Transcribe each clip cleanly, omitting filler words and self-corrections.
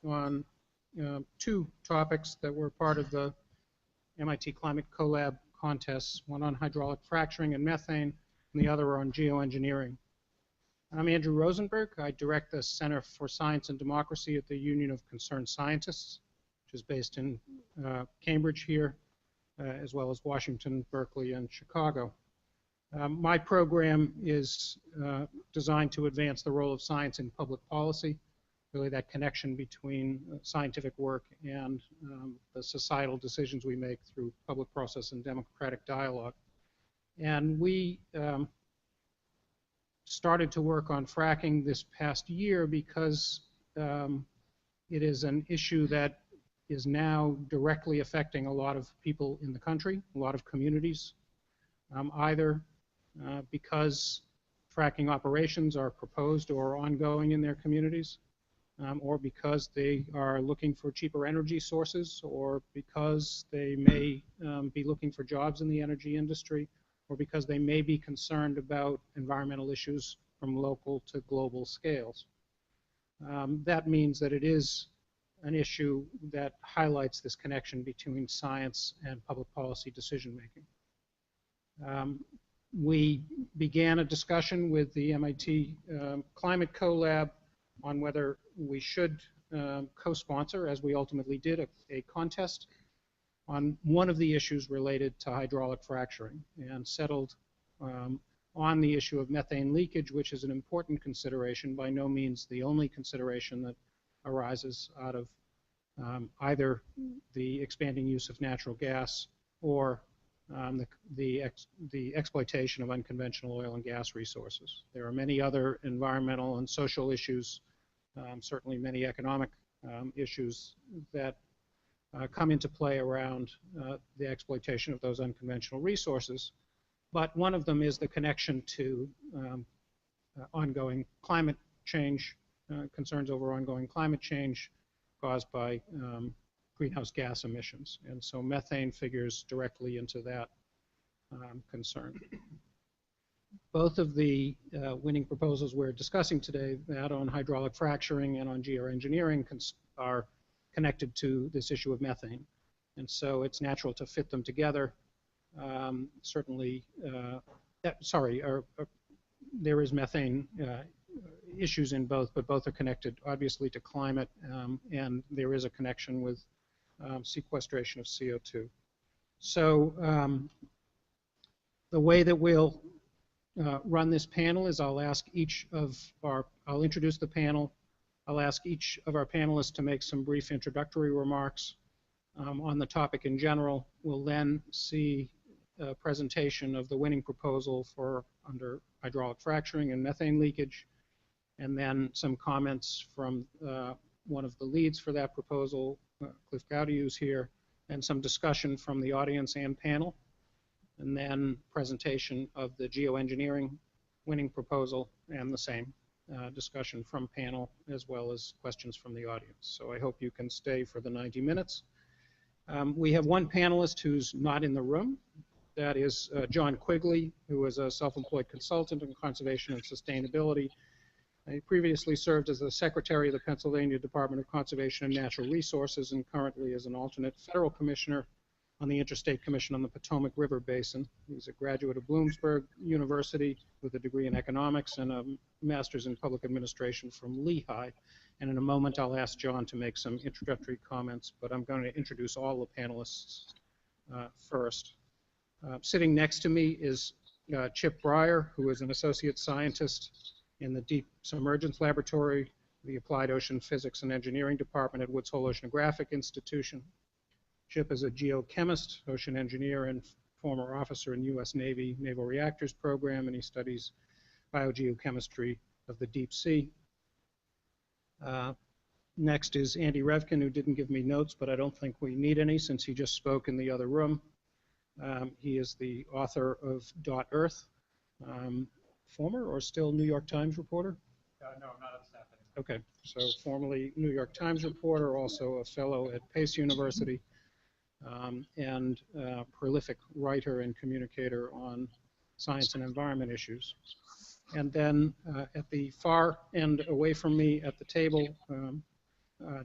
on two topics that were part of the MIT Climate Collab contests, one on hydraulic fracturing and methane, and the other on geoengineering. I'm Andrew Rosenberg. I direct the Center for Science and Democracy at the Union of Concerned Scientists, which is based in Cambridge here, as well as Washington, Berkeley, and Chicago. My program is designed to advance the role of science in public policy, really that connection between scientific work and the societal decisions we make through public process and democratic dialogue. And we started to work on fracking this past year because it is an issue that is now directly affecting a lot of people in the country, a lot of communities, either because fracking operations are proposed or ongoing in their communities, or because they are looking for cheaper energy sources, or because they may be looking for jobs in the energy industry, or because they may be concerned about environmental issues from local to global scales. That means that it is an issue that highlights this connection between science and public policy decision making. We began a discussion with the MIT Climate Collab on whether we should co-sponsor, as we ultimately did, a contest on one of the issues related to hydraulic fracturing, and settled on the issue of methane leakage, which is an important consideration, by no means the only consideration that arises out of either the expanding use of natural gas or the exploitation of unconventional oil and gas resources. There are many other environmental and social issues, certainly many economic issues that come into play around the exploitation of those unconventional resources. But one of them is the connection to ongoing climate change, concerns over ongoing climate change caused by greenhouse gas emissions. And so methane figures directly into that concern. Both of the winning proposals we're discussing today, that on hydraulic fracturing and on geoengineering, are connected to this issue of methane. And so it's natural to fit them together. Certainly, there is methane issues in both, but both are connected, obviously, to climate, and there is a connection with sequestration of CO2. So the way that we'll run this panel is I'll introduce the panel. I'll ask each of our panelists to make some brief introductory remarks on the topic in general. We'll then see a presentation of the winning proposal for under hydraulic fracturing and methane leakage, and then some comments from one of the leads for that proposal, Cliff Gaudieu, who's here, and some discussion from the audience and panel, and then presentation of the geoengineering winning proposal, and the same discussion from panel, as well as questions from the audience. So I hope you can stay for the 90 minutes. We have one panelist who's not in the room. That is John Quigley, who is a self-employed consultant in conservation and sustainability. He previously served as the Secretary of the Pennsylvania Department of Conservation and Natural Resources, and currently is an alternate federal commissioner on the Interstate Commission on the Potomac River Basin. He's a graduate of Bloomsburg University with a degree in economics and a master's in public administration from Lehigh. And in a moment, I'll ask John to make some introductory comments, but I'm going to introduce all the panelists first. Sitting next to me is Chip Breyer, who is an associate scientist in the Deep Submergence Laboratory, the Applied Ocean Physics and Engineering Department at Woods Hole Oceanographic Institution. Chip is a geochemist, ocean engineer, and former officer in U.S. Navy Naval Reactors Program, and he studies biogeochemistry of the deep sea. Next is Andy Revkin, who didn't give me notes, but I don't think we need any since he just spoke in the other room. He is the author of .Earth, former or still New York Times reporter? No, I'm not on staff anymore. Okay, so formerly New York Times reporter, also a fellow at Pace University, and prolific writer and communicator on science and environment issues. And then at the far end away from me at the table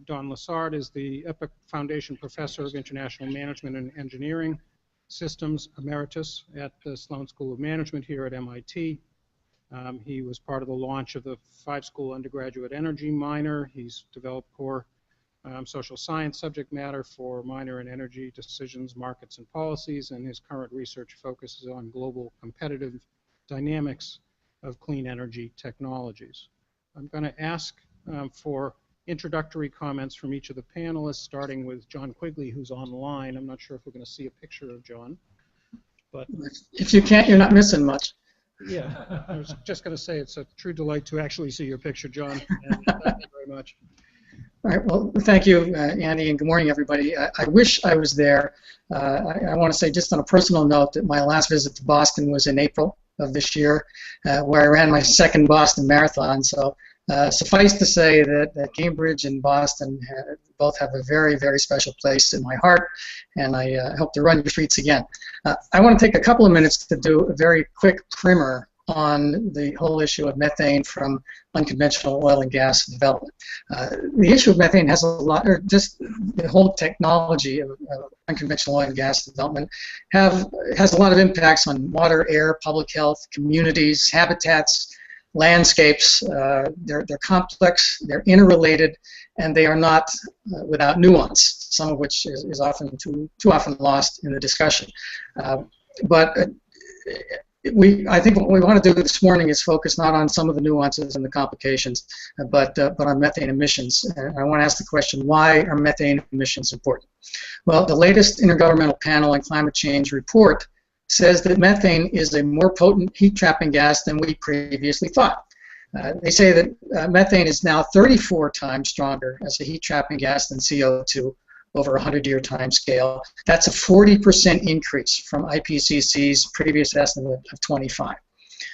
Don Lessard is the Epic Foundation Professor of International Management and Engineering Systems Emeritus at the Sloan School of Management here at MIT. He was part of the launch of the 5-school undergraduate energy minor. He's developed core social science subject matter for minor in energy decisions, markets, and policies, and his current research focuses on global competitive dynamics of clean energy technologies. I'm going to ask for introductory comments from each of the panelists, starting with John Quigley, who's online. I'm not sure if we're going to see a picture of John, but if you can't, you're not missing much. Yeah, I was just going to say it's a true delight to actually see your picture, John, and thank you very much. All right, well, thank you, Andy, and good morning, everybody. I wish I was there. I want to say just on a personal note that my last visit to Boston was in April of this year, where I ran my second Boston Marathon. So suffice to say that Cambridge and Boston both have a very, very special place in my heart, and I hope to run your streets again. I want to take a couple of minutes to do a very quick primer on the whole issue of methane from unconventional oil and gas development. The issue of methane has a lot, or just the whole technology of unconventional oil and gas development has a lot of impacts on water, air, public health, communities, habitats, landscapes. They're complex, they're interrelated, and they are not without nuance, some of which is often too often lost in the discussion. I think what we want to do this morning is focus not on some of the nuances and the complications, but on methane emissions. And I want to ask the question, why are methane emissions important? Well, the latest Intergovernmental Panel on Climate Change report says that methane is a more potent heat-trapping gas than we previously thought. They say that methane is now 34 times stronger as a heat-trapping gas than CO2 over a 100-year time scale. That's a 40% increase from IPCC's previous estimate of 25.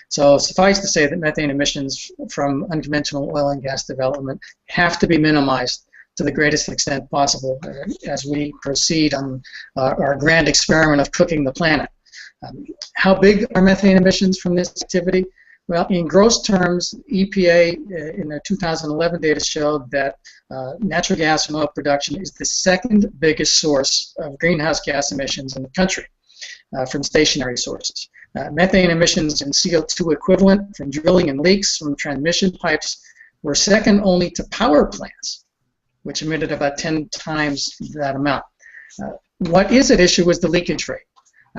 So suffice to say that methane emissions from unconventional oil and gas development have to be minimized to the greatest extent possible as we proceed on our grand experiment of cooking the planet. How big are methane emissions from this activity? Well, in gross terms, EPA in their 2011 data showed that natural gas and oil production is the second biggest source of greenhouse gas emissions in the country from stationary sources. Methane emissions and CO2 equivalent from drilling and leaks from transmission pipes were second only to power plants, which emitted about 10 times that amount. What is at issue is the leakage rate.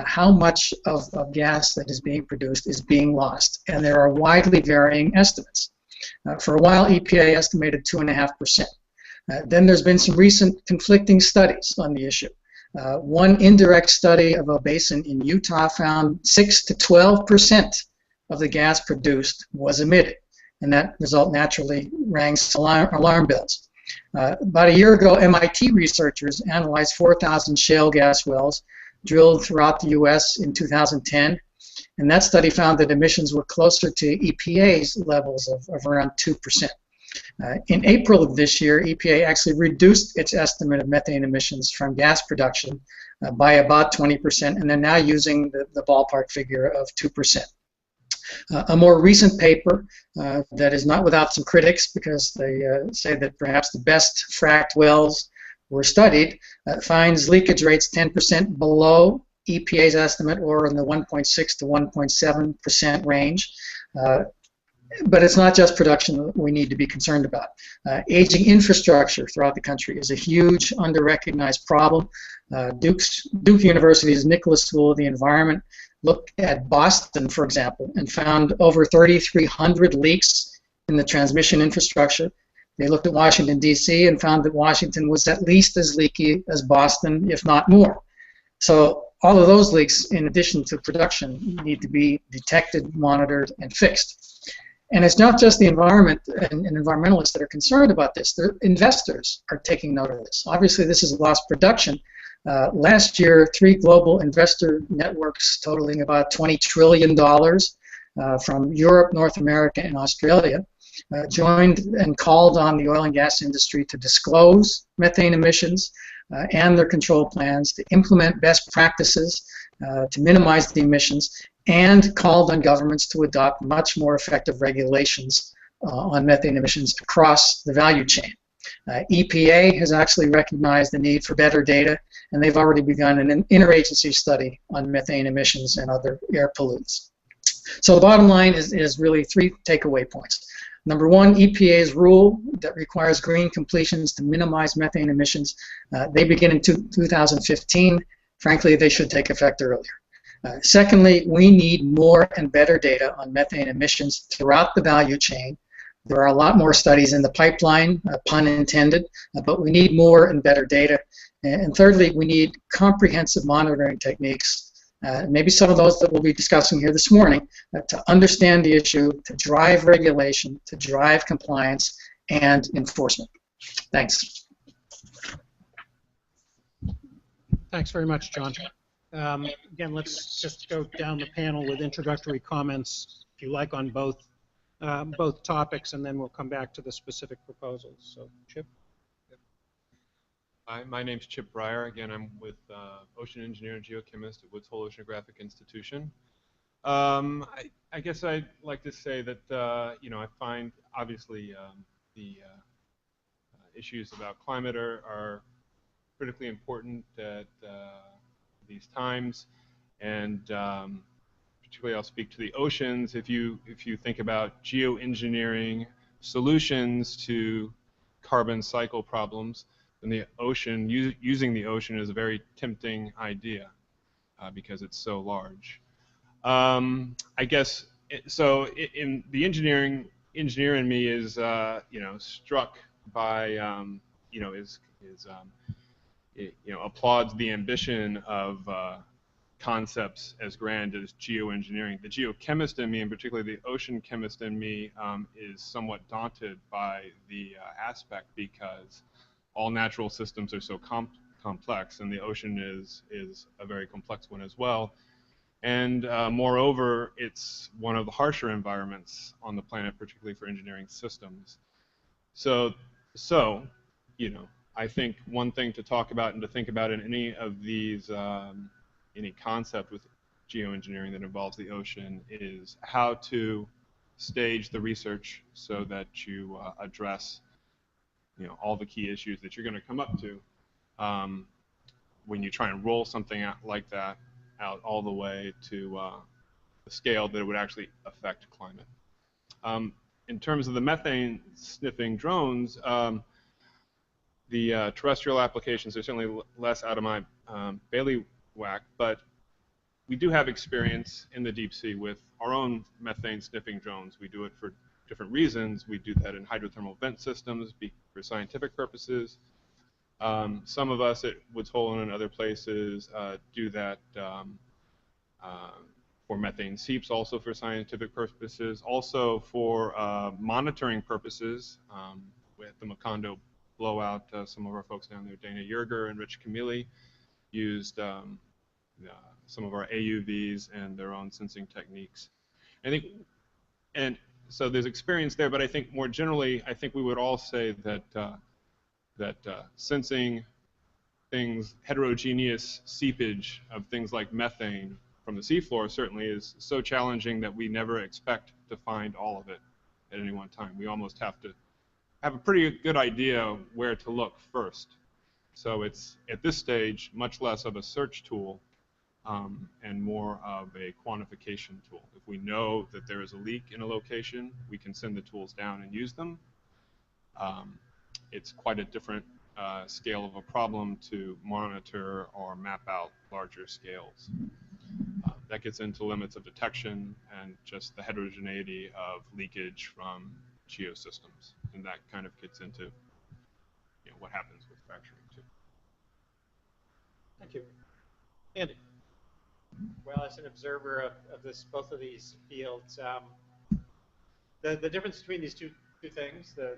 How much of gas that is being produced is being lost, and there are widely varying estimates. For a while, EPA estimated 2.5%. Then there's been some recent conflicting studies on the issue. One indirect study of a basin in Utah found 6 to 12% of the gas produced was emitted, and that result naturally rang alarm bells. About a year ago, MIT researchers analyzed 4,000 shale gas wells drilled throughout the U.S. in 2010, and that study found that emissions were closer to EPA's levels of around 2%. In April of this year, EPA actually reduced its estimate of methane emissions from gas production by about 20%, and they're now using the ballpark figure of 2%. A more recent paper that is not without some critics, because they say that perhaps the best fracked wells were studied, finds leakage rates 10% below EPA's estimate, or in the 1.6 to 1.7% range. But it's not just production that we need to be concerned about. Aging infrastructure throughout the country is a huge under-recognized problem. Duke University's Nicholas School of the Environment looked at Boston, for example, and found over 3,300 leaks in the transmission infrastructure. They looked at Washington, D.C. and found that Washington was at least as leaky as Boston, if not more. So all of those leaks, in addition to production, need to be detected, monitored, and fixed. And it's not just the environment and environmentalists that are concerned about this. The investors are taking note of this. Obviously, this is lost production. Last year, 3 global investor networks totaling about $20 trillion from Europe, North America, and Australia joined and called on the oil and gas industry to disclose methane emissions and their control plans, to implement best practices to minimize the emissions, and called on governments to adopt much more effective regulations on methane emissions across the value chain. EPA has actually recognized the need for better data, and they've already begun an interagency study on methane emissions and other air pollutants. So the bottom line is really three takeaway points. Number one, EPA's rule that requires green completions to minimize methane emissions, they begin in 2015. Frankly, they should take effect earlier. Secondly, we need more and better data on methane emissions throughout the value chain. There are a lot more studies in the pipeline, pun intended, but we need more and better data. And thirdly, we need comprehensive monitoring techniques, maybe some of those that we'll be discussing here this morning, to understand the issue, to drive regulation, to drive compliance and enforcement. Thanks. Thanks very much, John. Again, let's just go down the panel with introductory comments, if you like, on both topics, and then we'll come back to the specific proposals. So, Chip? Hi, my name's Chip Breyer. Again, I'm with ocean engineer and geochemist at Woods Hole Oceanographic Institution. I guess I'd like to say that, you know, I find obviously the issues about climate are critically important at these times, and particularly I'll speak to the oceans. If you think about geoengineering solutions to carbon cycle problems, then the ocean, using the ocean is a very tempting idea because it's so large. I guess in the engineer in me is you know, struck by you know, applauds the ambition of concepts as grand as geoengineering. The geochemist in me, and particularly the ocean chemist in me, is somewhat daunted by the aspect, because all natural systems are so complex, and the ocean is a very complex one as well. And moreover, it's one of the harsher environments on the planet, particularly for engineering systems. So you know, I think one thing to talk about and to think about in any of these, any concept with geoengineering that involves the ocean, is how to stage the research so that you address, you know, all the key issues that you're going to come up to when you try and roll something out like that out all the way to the scale that it would actually affect climate. In terms of the methane sniffing drones, the terrestrial applications are certainly less out of my bailiwick, but we do have experience in the deep sea with our own methane sniffing drones. We do it for different reasons. We do that in hydrothermal vent systems for scientific purposes. Some of us at Woods Hole and other places do that for methane seeps, also for scientific purposes, also for monitoring purposes. With the Macondo blowout, some of our folks down there, Dana Yerger and Rich Camilli, used some of our AUVs and their own sensing techniques. I think, and so there's experience there, but I think more generally, I think we would all say that sensing things, heterogeneous seepage of things like methane from the seafloor certainly is so challenging that we never expect to find all of it at any one time. We almost have to have a pretty good idea where to look first. So it's, at this stage, much less of a search tool and more of a quantification tool. If we know that there is a leak in a location, we can send the tools down and use them. It's quite a different scale of a problem to monitor or map out larger scales. That gets into limits of detection and just the heterogeneity of leakage from geosystems, and that kind of gets into, you know, what happens with fracturing too. Thank you. Andy. Well, as an observer of both of these fields, the difference between these two things, the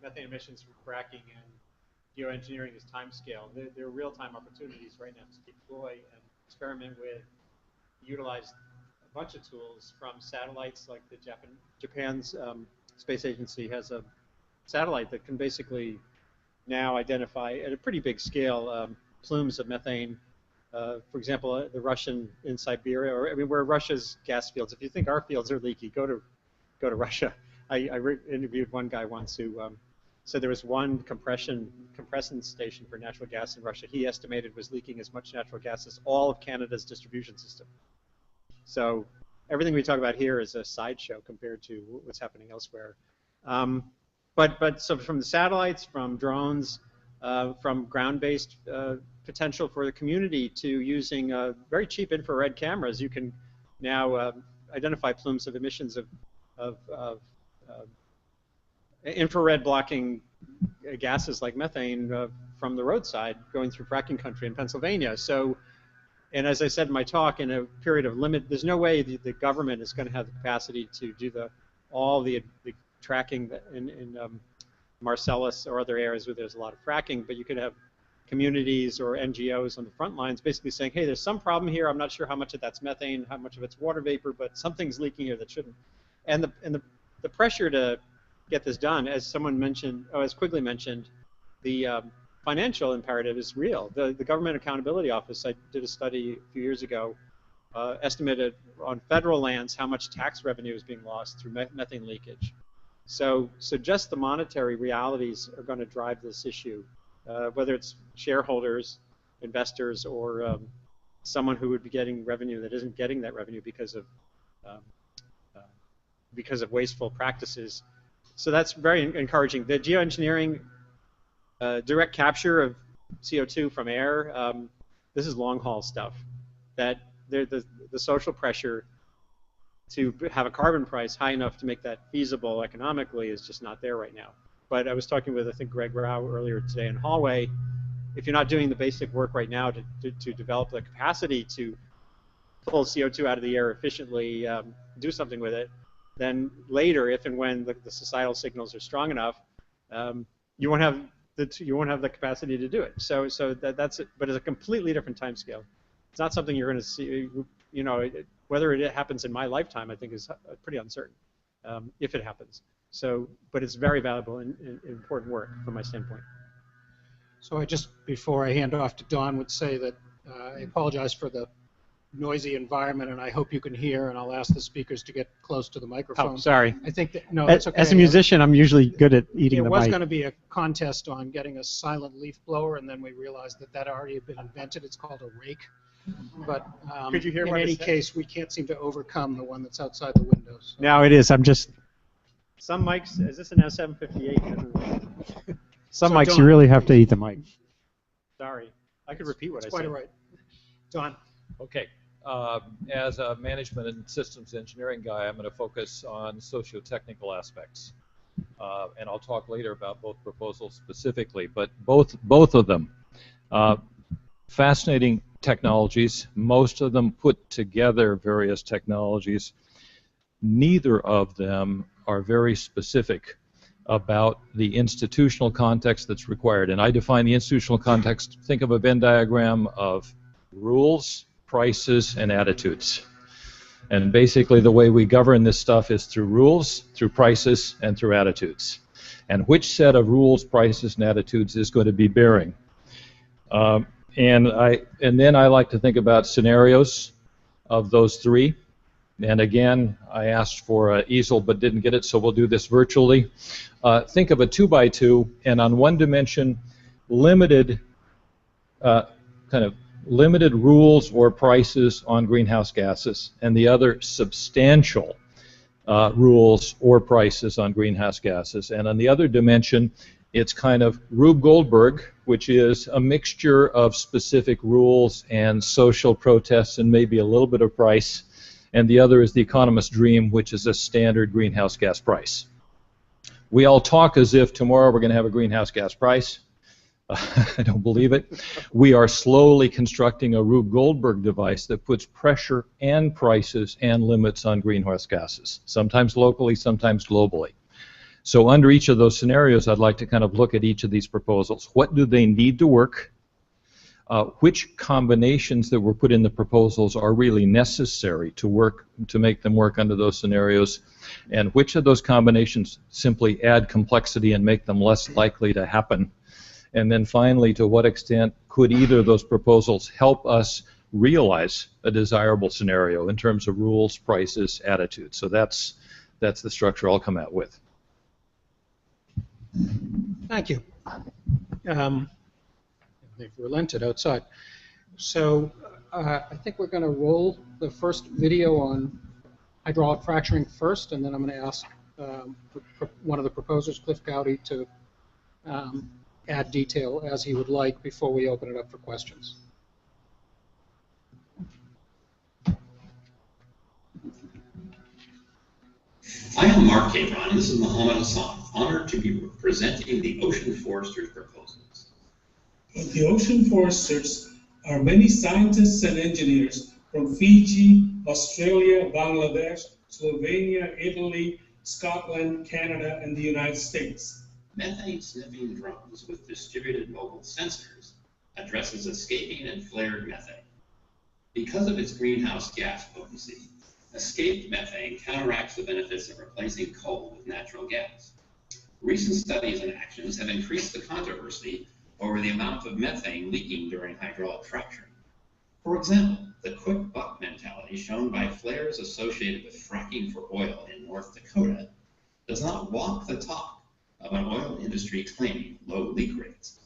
methane emissions from fracking and geoengineering, is time scale. There are real-time opportunities right now to deploy and experiment with, utilize a bunch of tools from satellites, like the Japan's space agency has a satellite that can basically now identify at a pretty big scale plumes of methane. For example, the Russian in Siberia, or I mean, where Russia's gas fields. If you think our fields are leaky, go to Russia. I interviewed one guy once who So there was one compression station for natural gas in Russia. He estimated was leaking as much natural gas as all of Canada's distribution system. So everything we talk about here is a sideshow compared to what's happening elsewhere. But so from the satellites, from drones, from ground-based potential for the community to using very cheap infrared cameras, you can now identify plumes of emissions of infrared blocking gases like methane from the roadside going through fracking country in Pennsylvania. So, and as I said in my talk, in a period of limit, there's no way the government is going to have the capacity to do all the tracking in Marcellus or other areas where there's a lot of fracking, but you could have communities or NGOs on the front lines basically saying, hey, there's some problem here. I'm not sure how much of that's methane, how much of it's water vapor, but something's leaking here that shouldn't. And the pressure to get this done, as someone mentioned, as Quigley mentioned, the financial imperative is real. The Government Accountability Office, I did a study a few years ago, estimated on federal lands how much tax revenue is being lost through methane leakage. So just the monetary realities are going to drive this issue, whether it's shareholders, investors, or someone who would be getting revenue that isn't getting that revenue because of wasteful practices. So that's very encouraging. The geoengineering direct capture of CO2 from air, this is long-haul stuff. That the social pressure to have a carbon price high enough to make that feasible economically is just not there right now. But I was talking with, I think, Greg Rao earlier today in hallway. If you're not doing the basic work right now to develop the capacity to pull CO2 out of the air efficiently, do something with it, then later, if and when the societal signals are strong enough, you won't have the capacity to do it. So that's it. But it's a completely different time scale. It's not something you're going to see. You know, whether it happens in my lifetime, I think, is pretty uncertain, if it happens. So, but it's very valuable and important work from my standpoint. So I just, before I hand off to Don, would say that I apologize for the noisy environment, and I hope you can hear, and I'll ask the speakers to get close to the microphone. Oh, sorry. I think that, no, that's okay. As a musician, I'm usually good at eating the mic. There was going to be a contest on getting a silent leaf blower, and then we realized that already had been invented. It's called a rake. But Could you hear in what any it said? case, we can't seem to overcome the one that's outside the windows. So. No, it is. I'm just... Some mics... Is this an S758? Some So mics, Don, you really have to eat the mic. Sorry. I could repeat what I That's quite said. all right. Don. Okay. As a management and systems engineering guy, I'm going to focus on socio-technical aspects. And I'll talk later about both proposals specifically, but both of them. Fascinating technologies, most of them put together various technologies. Neither of them are very specific about the institutional context that's required. And I define the institutional context, think of a Venn diagram of rules, prices, and attitudes. And basically the way we govern this stuff is through rules, through prices, and through attitudes. And which set of rules, prices, and attitudes is going to be bearing? And then I like to think about scenarios of those three. And again, I asked for an easel but didn't get it, so we'll do this virtually. Think of a 2x2, and on one dimension, limited rules or prices on greenhouse gases, and the other substantial rules or prices on greenhouse gases. And on the other dimension, it's kind of Rube Goldberg, which is a mixture of specific rules and social protests and maybe a little bit of price. And the other is the economist's dream, which is a standard greenhouse gas price. We all talk as if tomorrow we're going to have a greenhouse gas price. I don't believe it. We are slowly constructing a Rube Goldberg device that puts pressure and prices and limits on greenhouse gases, sometimes locally, sometimes globally. So under each of those scenarios, I'd like to kind of look at each of these proposals. What do they need to work? Which combinations that were put in the proposals are really necessary to make them work under those scenarios? And which of those combinations simply add complexity and make them less likely to happen? And then finally, to what extent could either of those proposals help us realize a desirable scenario in terms of rules, prices, attitudes? So that's the structure I'll come out with. Thank you. They've relented outside. So I think we're going to roll the first video on hydraulic fracturing first, and then I'm going to ask one of the proposers, Cliff Gowdy, to add detail as he would like before we open it up for questions. I am Mark Cabron, and this is Mohammed Hassan, honored to be presenting the Ocean Foresters' proposals. The Ocean Foresters are many scientists and engineers from Fiji, Australia, Bangladesh, Slovenia, Italy, Scotland, Canada, and the United States. Methane sniffing drones with distributed mobile sensors addresses escaping and flared methane. Because of its greenhouse gas potency, escaped methane counteracts the benefits of replacing coal with natural gas. Recent studies and actions have increased the controversy over the amount of methane leaking during hydraulic fracturing. For example, the quick buck mentality shown by flares associated with fracking for oil in North Dakota does not walk the talk of an oil industry claiming low leak rates.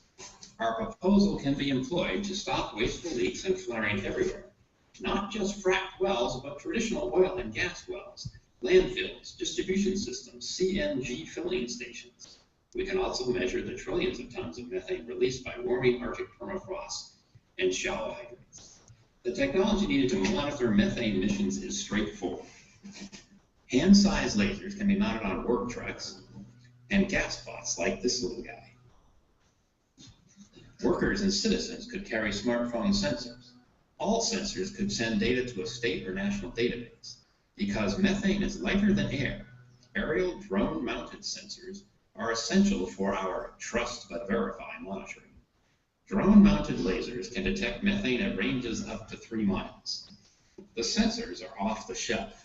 Our proposal can be employed to stop wasteful leaks and flaring everywhere. Not just fracked wells, but traditional oil and gas wells, landfills, distribution systems, CNG filling stations. We can also measure the trillions of tons of methane released by warming Arctic permafrost and shallow hydrates. The technology needed to monitor methane emissions is straightforward. Hand-sized lasers can be mounted on work trucks and gas pots like this little guy. Workers and citizens could carry smartphone sensors. All sensors could send data to a state or national database. Because methane is lighter than air, aerial drone-mounted sensors are essential for our trust but verify monitoring. Drone-mounted lasers can detect methane at ranges up to 3 miles. The sensors are off the shelf.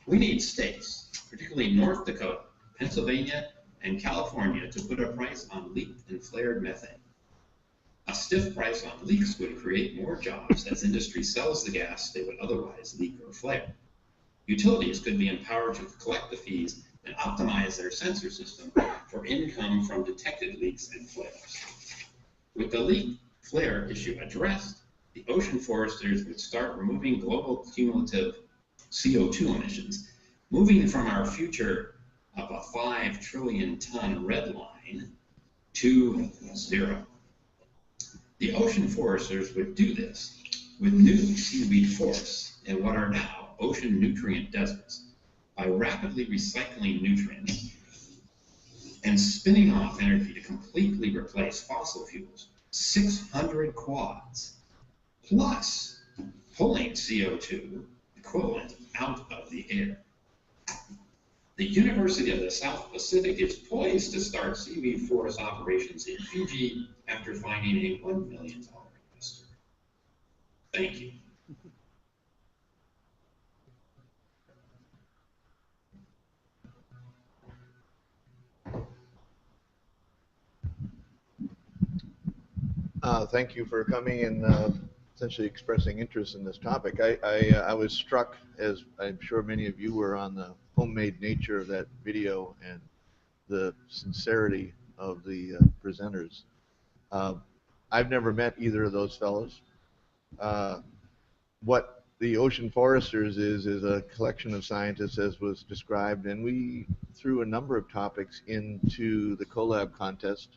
We need states, particularly North Dakota, Pennsylvania, and California, to put a price on leaked and flared methane. A stiff price on leaks would create more jobs as industry sells the gas they would otherwise leak or flare. Utilities could be empowered to collect the fees and optimize their sensor system for income from detected leaks and flares. With the leak flare issue addressed, the ocean foresters would start removing global cumulative CO2 emissions, moving from our future of a 5 trillion ton red line to 0. The ocean foresters would do this with new seaweed forests in what are now ocean nutrient deserts by rapidly recycling nutrients and spinning off energy to completely replace fossil fuels. 600 quads, plus pulling CO2 equivalent out of the air. The University of the South Pacific is poised to start seaweed forest operations in Fiji after finding a $1 million investor. Thank you. Thank you for coming and essentially expressing interest in this topic. I was struck, as I'm sure many of you were, on the homemade nature of that video and the sincerity of the presenters. I've never met either of those fellows. What the Ocean Foresters is a collection of scientists, as was described, and we threw a number of topics into the collab contest.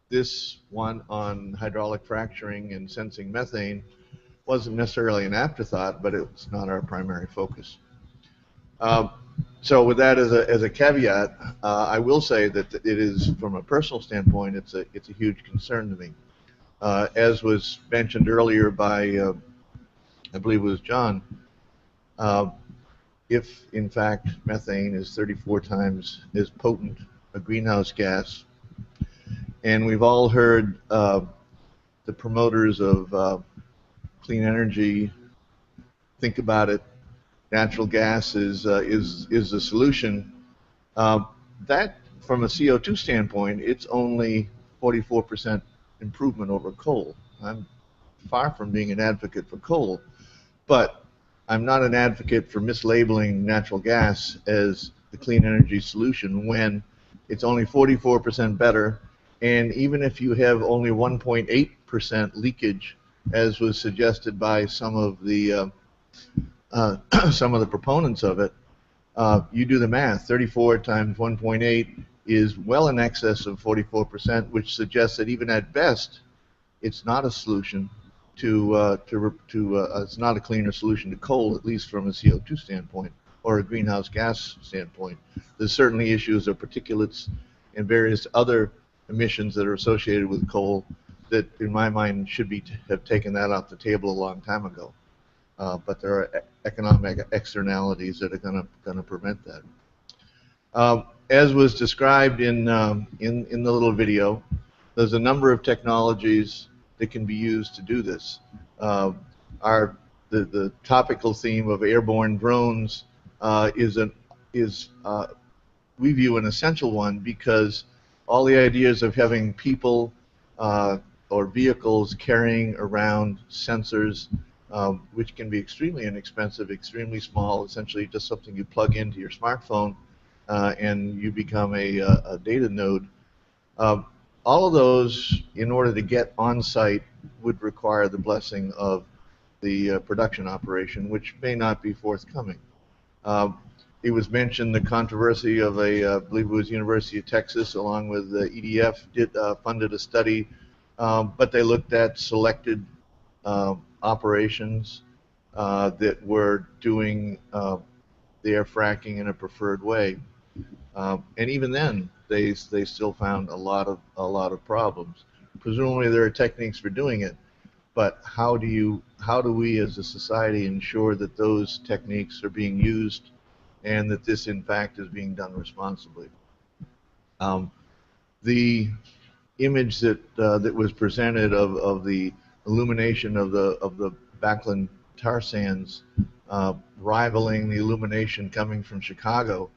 This one on hydraulic fracturing and sensing methane wasn't necessarily an afterthought, but it's not our primary focus. So with that as a caveat, I will say that it is, from a personal standpoint, it's a huge concern to me. As was mentioned earlier by, I believe it was John, if in fact methane is 34 times as potent a greenhouse gas, and we've all heard the promoters of clean energy think about it, natural gas is the solution. That, from a CO2 standpoint, it's only 44% improvement over coal. I'm far from being an advocate for coal, but I'm not an advocate for mislabeling natural gas as the clean energy solution when it's only 44% better. And even if you have only 1.8% leakage, as was suggested by some of the some of the proponents of it, you do the math. 34 times 1.8 is well in excess of 44%, which suggests that even at best, it's not a solution it's not a cleaner solution to coal, at least from a CO2 standpoint or a greenhouse gas standpoint. There's certainly issues of particulates and various other emissions that are associated with coal that, in my mind, should have taken that off the table a long time ago. But there are economic externalities that are going to prevent that. As was described in the little video, there's a number of technologies that can be used to do this. The topical theme of airborne drones is we view an essential one, because all the ideas of having people or vehicles carrying around sensors, which can be extremely inexpensive, extremely small, essentially just something you plug into your smartphone and you become a data node. All of those, in order to get on site, would require the blessing of the production operation, which may not be forthcoming. It was mentioned the controversy of I believe it was University of Texas, along with the EDF, funded a study, but they looked at selected operations that were doing their fracking in a preferred way, and even then, they still found a lot of problems. Presumably, there are techniques for doing it, but how do we as a society ensure that those techniques are being used and that this, in fact, is being done responsibly? The image that was presented of the illumination of the Backlund tar sands rivaling the illumination coming from Chicago,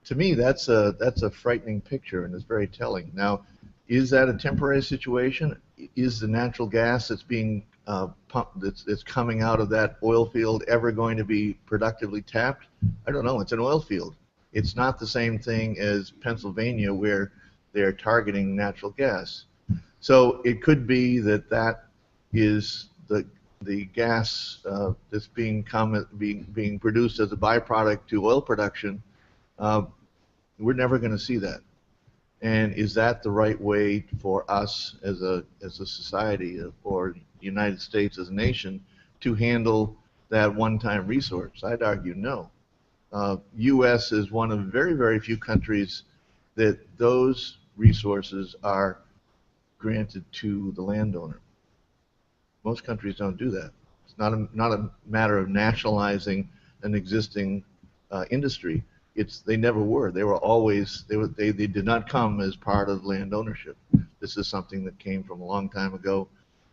to me, that's a frightening picture, and it's very telling. Now, is that a temporary situation? Is the natural gas that's being pumped, that's coming out of that oil field, ever going to be productively tapped? I don't know. It's an oil field. It's not the same thing as Pennsylvania, where they're targeting natural gas. So it could be that is the gas that's being produced as a byproduct to oil production. We're never going to see that. And is that the right way for us as a society, or the United States as a nation, to handle that one-time resource? I'd argue no. U.S. is one of very, very few countries that those resources are granted to the landowner. Most countries don't do that. It's not a matter of nationalizing an existing industry. They never were. They were always, they did not come as part of land ownership. This is something that came from a long time ago,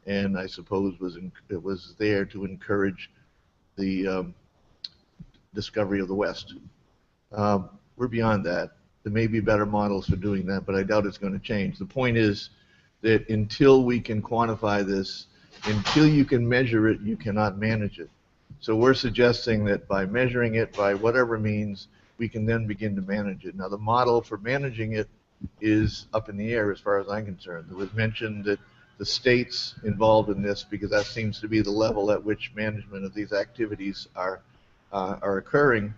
and I suppose it was there to encourage the discovery of the West. We're beyond that. There may be better models for doing that, but I doubt it's going to change. The point is that until we can quantify this, until you can measure it, you cannot manage it. So we're suggesting that by measuring it by whatever means, we can then begin to manage it. Now, the model for managing it is up in the air as far as I'm concerned. It was mentioned that the states involved in this, because that seems to be the level at which management of these activities are occurring,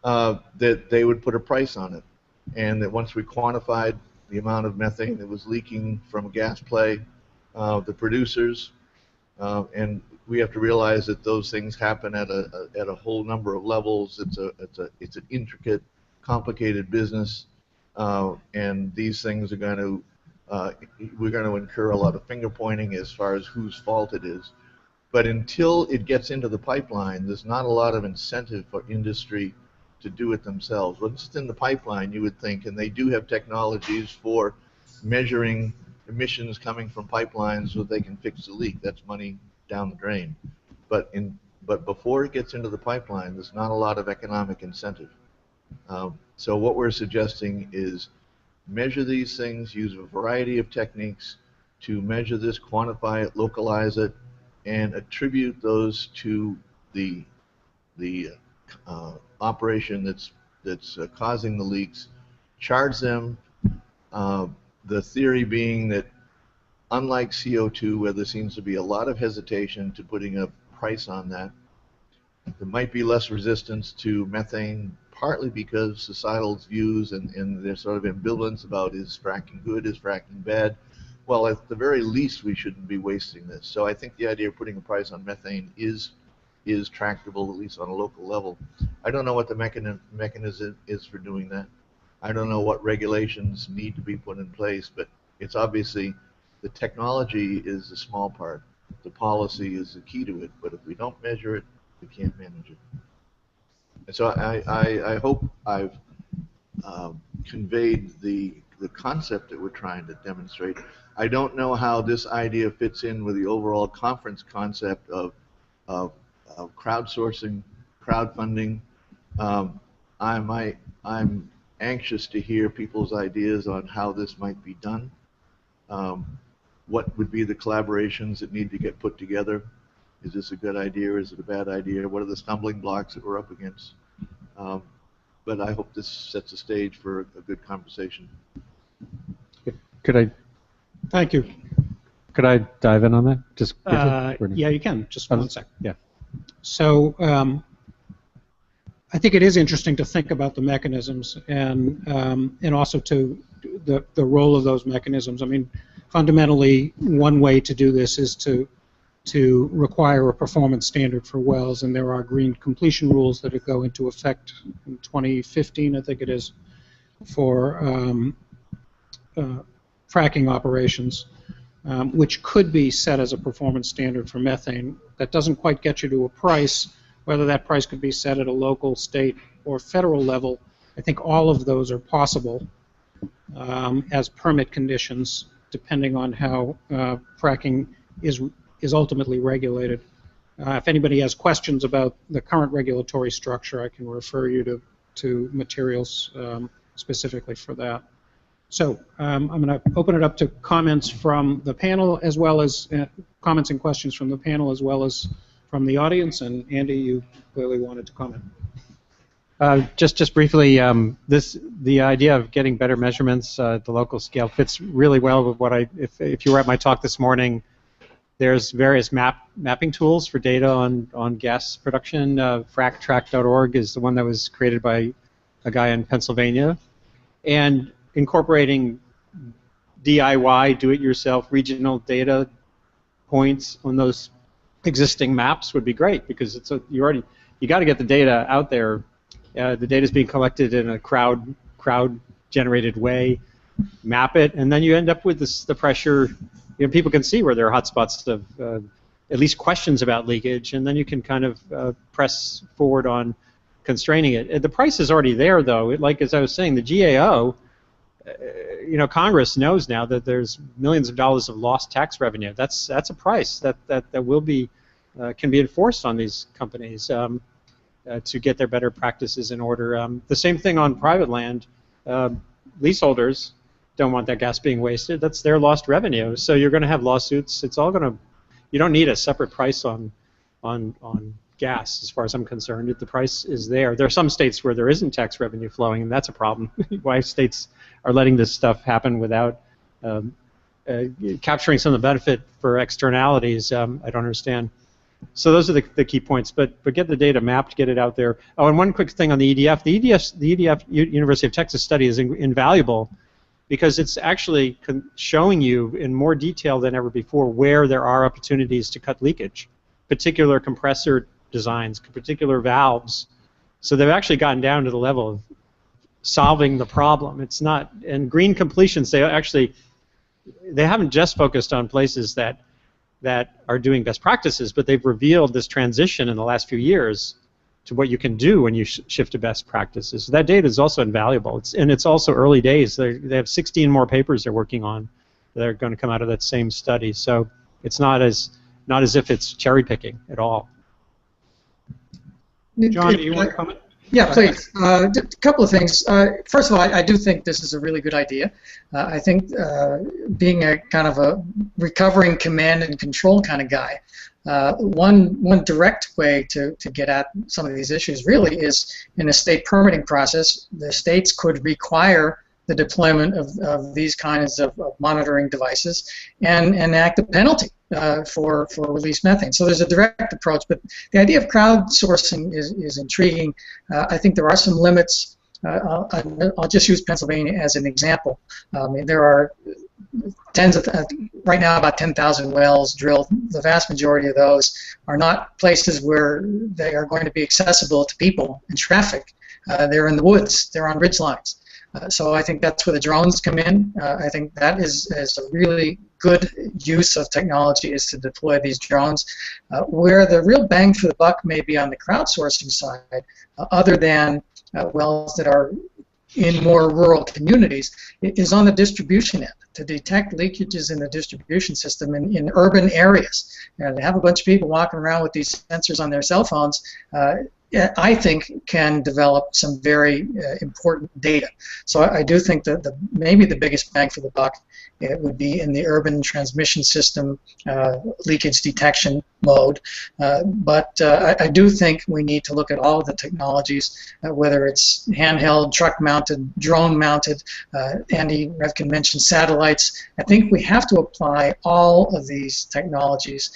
that they would put a price on it, and that once we quantified the amount of methane that was leaking from a gas play, the producers, and we have to realize that those things happen at a whole number of levels. It's an intricate, complicated business, and these things are we're going to incur a lot of finger pointing as far as whose fault it is. But until it gets into the pipeline, there's not a lot of incentive for industry to do it themselves. Once it's in the pipeline, you would think, and they do have technologies for measuring emissions coming from pipelines so they can fix the leak. That's money down the drain. But before it gets into the pipeline, there's not a lot of economic incentive. So what we're suggesting is measure these things, use a variety of techniques to measure this, quantify it, localize it, and attribute those to the operation that's causing the leaks, charge them. The theory being that unlike CO2, where there seems to be a lot of hesitation to putting a price on that, there might be less resistance to methane, partly because societal views and their sort of ambivalence about is fracking good, is fracking bad. Well, at the very least, we shouldn't be wasting this. So I think the idea of putting a price on methane is tractable, at least on a local level. I don't know what the mechanism is for doing that. I don't know what regulations need to be put in place, but it's obviously the technology is the small part. The policy is the key to it, but if we don't measure it, we can't manage it. And so I hope I've conveyed the concept that we're trying to demonstrate. I don't know how this idea fits in with the overall conference concept of crowdsourcing, crowdfunding. I'm anxious to hear people's ideas on how this might be done. What would be the collaborations that need to get put together? Is this a good idea or is it a bad idea? What are the stumbling blocks that we're up against? But I hope this sets the stage for a good conversation. Could I? Thank you. Could I dive in on that? Just yeah, you can. Just one sec. Yeah. So I think it is interesting to think about the mechanisms and also to the role of those mechanisms. I mean, fundamentally, one way to do this is to require a performance standard for wells, and there are green completion rules that go into effect in 2015, I think it is, for fracking operations, which could be set as a performance standard for methane. That doesn't quite get you to a price. Whether that price could be set at a local, state, or federal level, I think all of those are possible as permit conditions, depending on how fracking is ultimately regulated. If anybody has questions about the current regulatory structure, I can refer you to materials specifically for that. So I'm going to open it up to comments from the panel, as well as comments and questions from the panel, as well as from the audience. And Andy, you clearly wanted to comment. Just briefly, the idea of getting better measurements at the local scale fits really well with what if you were at my talk this morning. There's various mapping tools for data on gas production. Fractrack.org is the one that was created by a guy in Pennsylvania, and incorporating DIY, do-it-yourself regional data points on those existing maps would be great, because you got to get the data out there. The data is being collected in a crowd-generated way. Map it, and then you end up with the pressure. People can see where there are hotspots of at least questions about leakage, and then you can kind of press forward on constraining it. The price is already there, though. Like as I was saying, the GAO, Congress knows now that there's millions of dollars of lost tax revenue. That's a price that will be can be enforced on these companies to get their better practices in order. The same thing on private land. Leaseholders don't want that gas being wasted. That's their lost revenue. So you're going to have lawsuits. It's all going to. You don't need a separate price on gas, as far as I'm concerned. If the price is there, there are some states where there isn't tax revenue flowing, and that's a problem. Why states are letting this stuff happen without capturing some of the benefit for externalities, I don't understand. So those are the key points. But get the data mapped, get it out there. Oh, and one quick thing on the EDF. The EDF University of Texas study is invaluable, because it's actually showing you in more detail than ever before where there are opportunities to cut leakage, particular compressor designs, particular valves. So they've actually gotten down to the level of solving the problem. It's not, and green completions, they haven't just focused on places that are doing best practices, but they've revealed this transition in the last few years to what you can do when you shift to best practices. So that data is also invaluable. It's also early days. They have 16 more papers they're working on that are going to come out of that same study. So it's not as if it's cherry picking at all. John, do you want to comment? Yeah, please. A couple of things. First of all, I do think this is a really good idea. I think being a kind of a recovering command and control kind of guy, one direct way to get at some of these issues really is in a state permitting process. The states could require the deployment of these kinds of monitoring devices and enact a penalty for released methane. So there's a direct approach, but the idea of crowdsourcing is intriguing. I think there are some limits. I'll just use Pennsylvania as an example. There are right now about 10,000 wells drilled. The vast majority of those are not places where they are going to be accessible to people and traffic. They're in the woods. They're on ridge lines. So I think that's where the drones come in. I think that is a really good use of technology, is to deploy these drones. Where the real bang for the buck may be on the crowdsourcing side, other than wells that are in more rural communities, is on the distribution end, to detect leakages in the distribution system in urban areas. They have a bunch of people walking around with these sensors on their cell phones. I think can develop some very important data. So I do think that maybe the biggest bang for the buck would be in the urban transmission system leakage detection mode. But I do think we need to look at all of the technologies, whether it's handheld, truck-mounted, drone-mounted. Andy Revkin mentioned satellites. I think we have to apply all of these technologies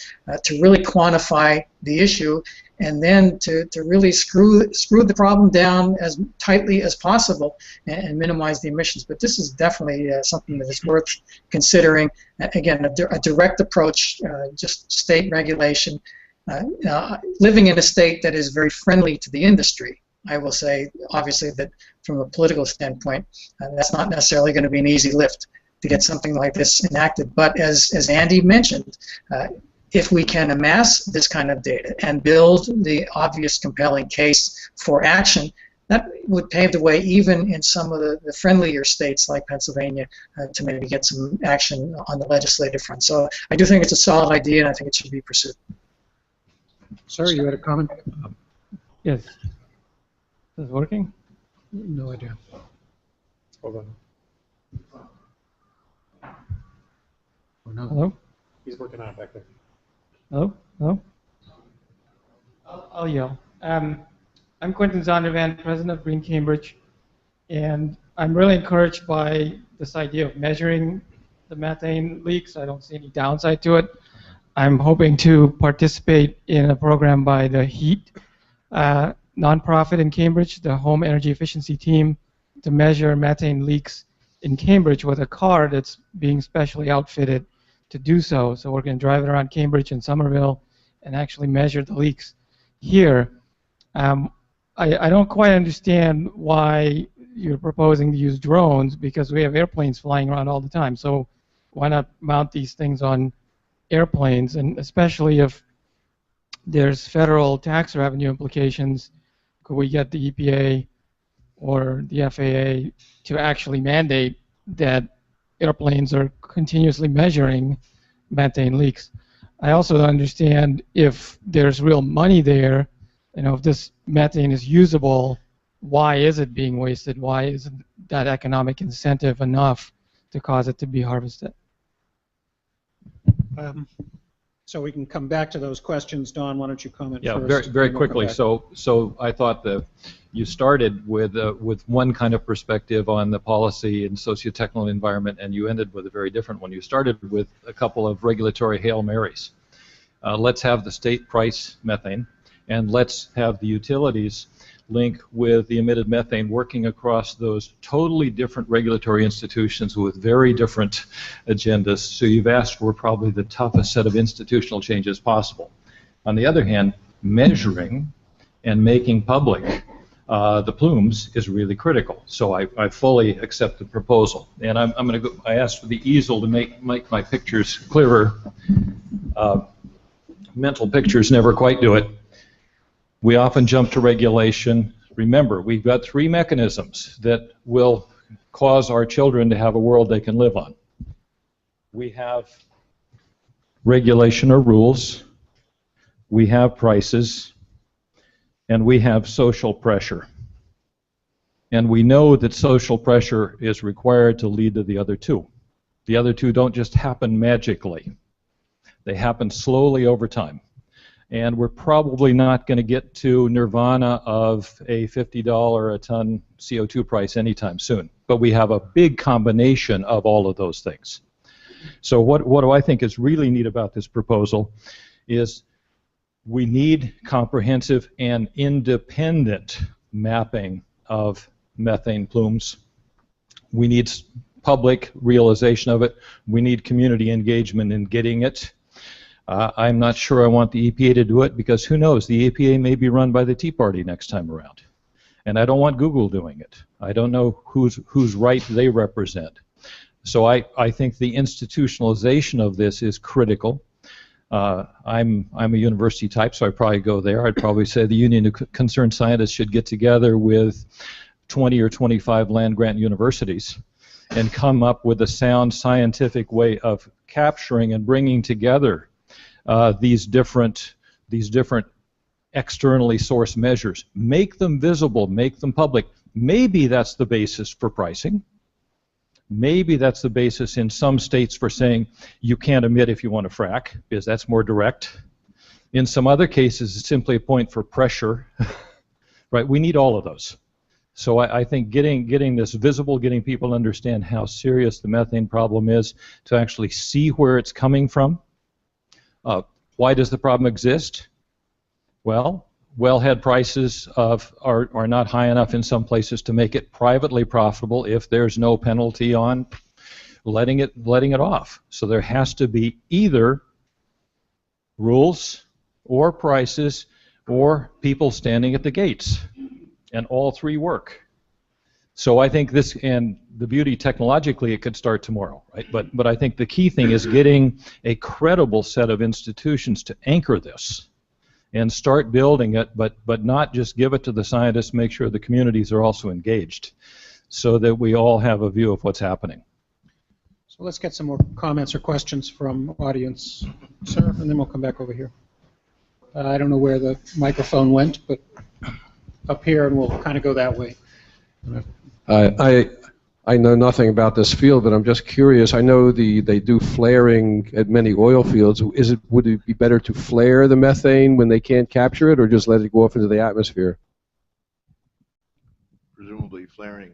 to really quantify the issue, and then to really screw the problem down as tightly as possible and minimize the emissions. But this is definitely something that is worth considering. Again, a direct approach, just state regulation. Living in a state that is very friendly to the industry, I will say, obviously, that from a political standpoint, that's not necessarily going to be an easy lift to get something like this enacted. But as Andy mentioned, if we can amass this kind of data and build the obvious compelling case for action, that would pave the way even in some of the friendlier states like Pennsylvania to maybe get some action on the legislative front. So I do think it's a solid idea, and I think it should be pursued. Sir, you had a comment? Yes. Is this working? No idea. Hold on. Or not. Hello? He's working on it back there. Hello? Hello? I'll yell. I'm Quentin Zondervan, president of Green Cambridge, and I'm really encouraged by this idea of measuring the methane leaks. I don't see any downside to it. I'm hoping to participate in a program by the HEAT nonprofit in Cambridge, the Home Energy Efficiency Team, to measure methane leaks in Cambridge with a car that's being specially outfitted to do so. So we're going to drive it around Cambridge and Somerville and actually measure the leaks here. I don't quite understand why you're proposing to use drones, because we have airplanes flying around all the time. So why not mount these things on airplanes? And especially if there's federal tax revenue implications, could we get the EPA or the FAA to actually mandate that airplanes are continuously measuring methane leaks? I also understand if there's real money there, if this methane is usable, why is it being wasted? Why isn't that economic incentive enough to cause it to be harvested? So we can come back to those questions. Don, why don't you comment Yeah, first? very quickly. So I thought that you started with one kind of perspective on the policy and socio-technical environment, and you ended with a very different one. You started with a couple of regulatory Hail Marys. Let's have the state price methane, and let's have the utilities link with the emitted methane, working across those totally different regulatory institutions with very different agendas. So you've asked for probably the toughest set of institutional changes possible. On the other hand, measuring and making public the plumes is really critical. So I fully accept the proposal. And I'm going to go. I asked for the easel to make my pictures clearer. Mental pictures never quite do it. We often jump to regulation. Remember, we've got three mechanisms that will cause our children to have a world they can live on. We have regulation or rules, we have prices, and we have social pressure. And we know that social pressure is required to lead to the other two. The other two don't just happen magically. They happen slowly over time. And we're probably not going to get to nirvana of a $50 a ton CO2 price anytime soon. but we have a big combination of all of those things. So what do I think is really neat about this proposal is we need comprehensive and independent mapping of methane plumes. We need public realization of it. We need community engagement in getting it. I'm not sure I want the EPA to do it because who knows, the EPA may be run by the Tea Party next time around. And I don't want Google doing it. I don't know whose right they represent. So I think the institutionalization of this is critical. I'm a university type, so I'd probably go there. I'd probably say the Union of Concerned Scientists should get together with 20 or 25 land-grant universities and come up with a sound scientific way of capturing and bringing together these different externally sourced measures. Make them visible, make them public. Maybe that's the basis for pricing. Maybe that's the basis in some states for saying you can't emit if you want to frack, because that's more direct. In some other cases, it's simply a point for pressure. Right? We need all of those. So I think getting this visible, getting people to understand how serious the methane problem is, to actually see where it's coming from. Why does the problem exist? Well, wellhead prices are not high enough in some places to make it privately profitable if there's no penalty on letting it off. So there has to be either rules or prices or people standing at the gates, and all three work. So I think this, and the beauty technologically, it could start tomorrow, right? But I think the key thing is getting a credible set of institutions to anchor this and start building it, but not just give it to the scientists, make sure the communities are also engaged so that we all have a view of what's happening. So let's get some more comments or questions from audience, sir, and then we'll come back over here. I don't know where the microphone went, but up here, and we'll kind of go that way. I know nothing about this field, but I'm just curious. I know they do flaring at many oil fields. Would it be better to flare the methane when they can't capture it, or just let it go off into the atmosphere? Presumably, flaring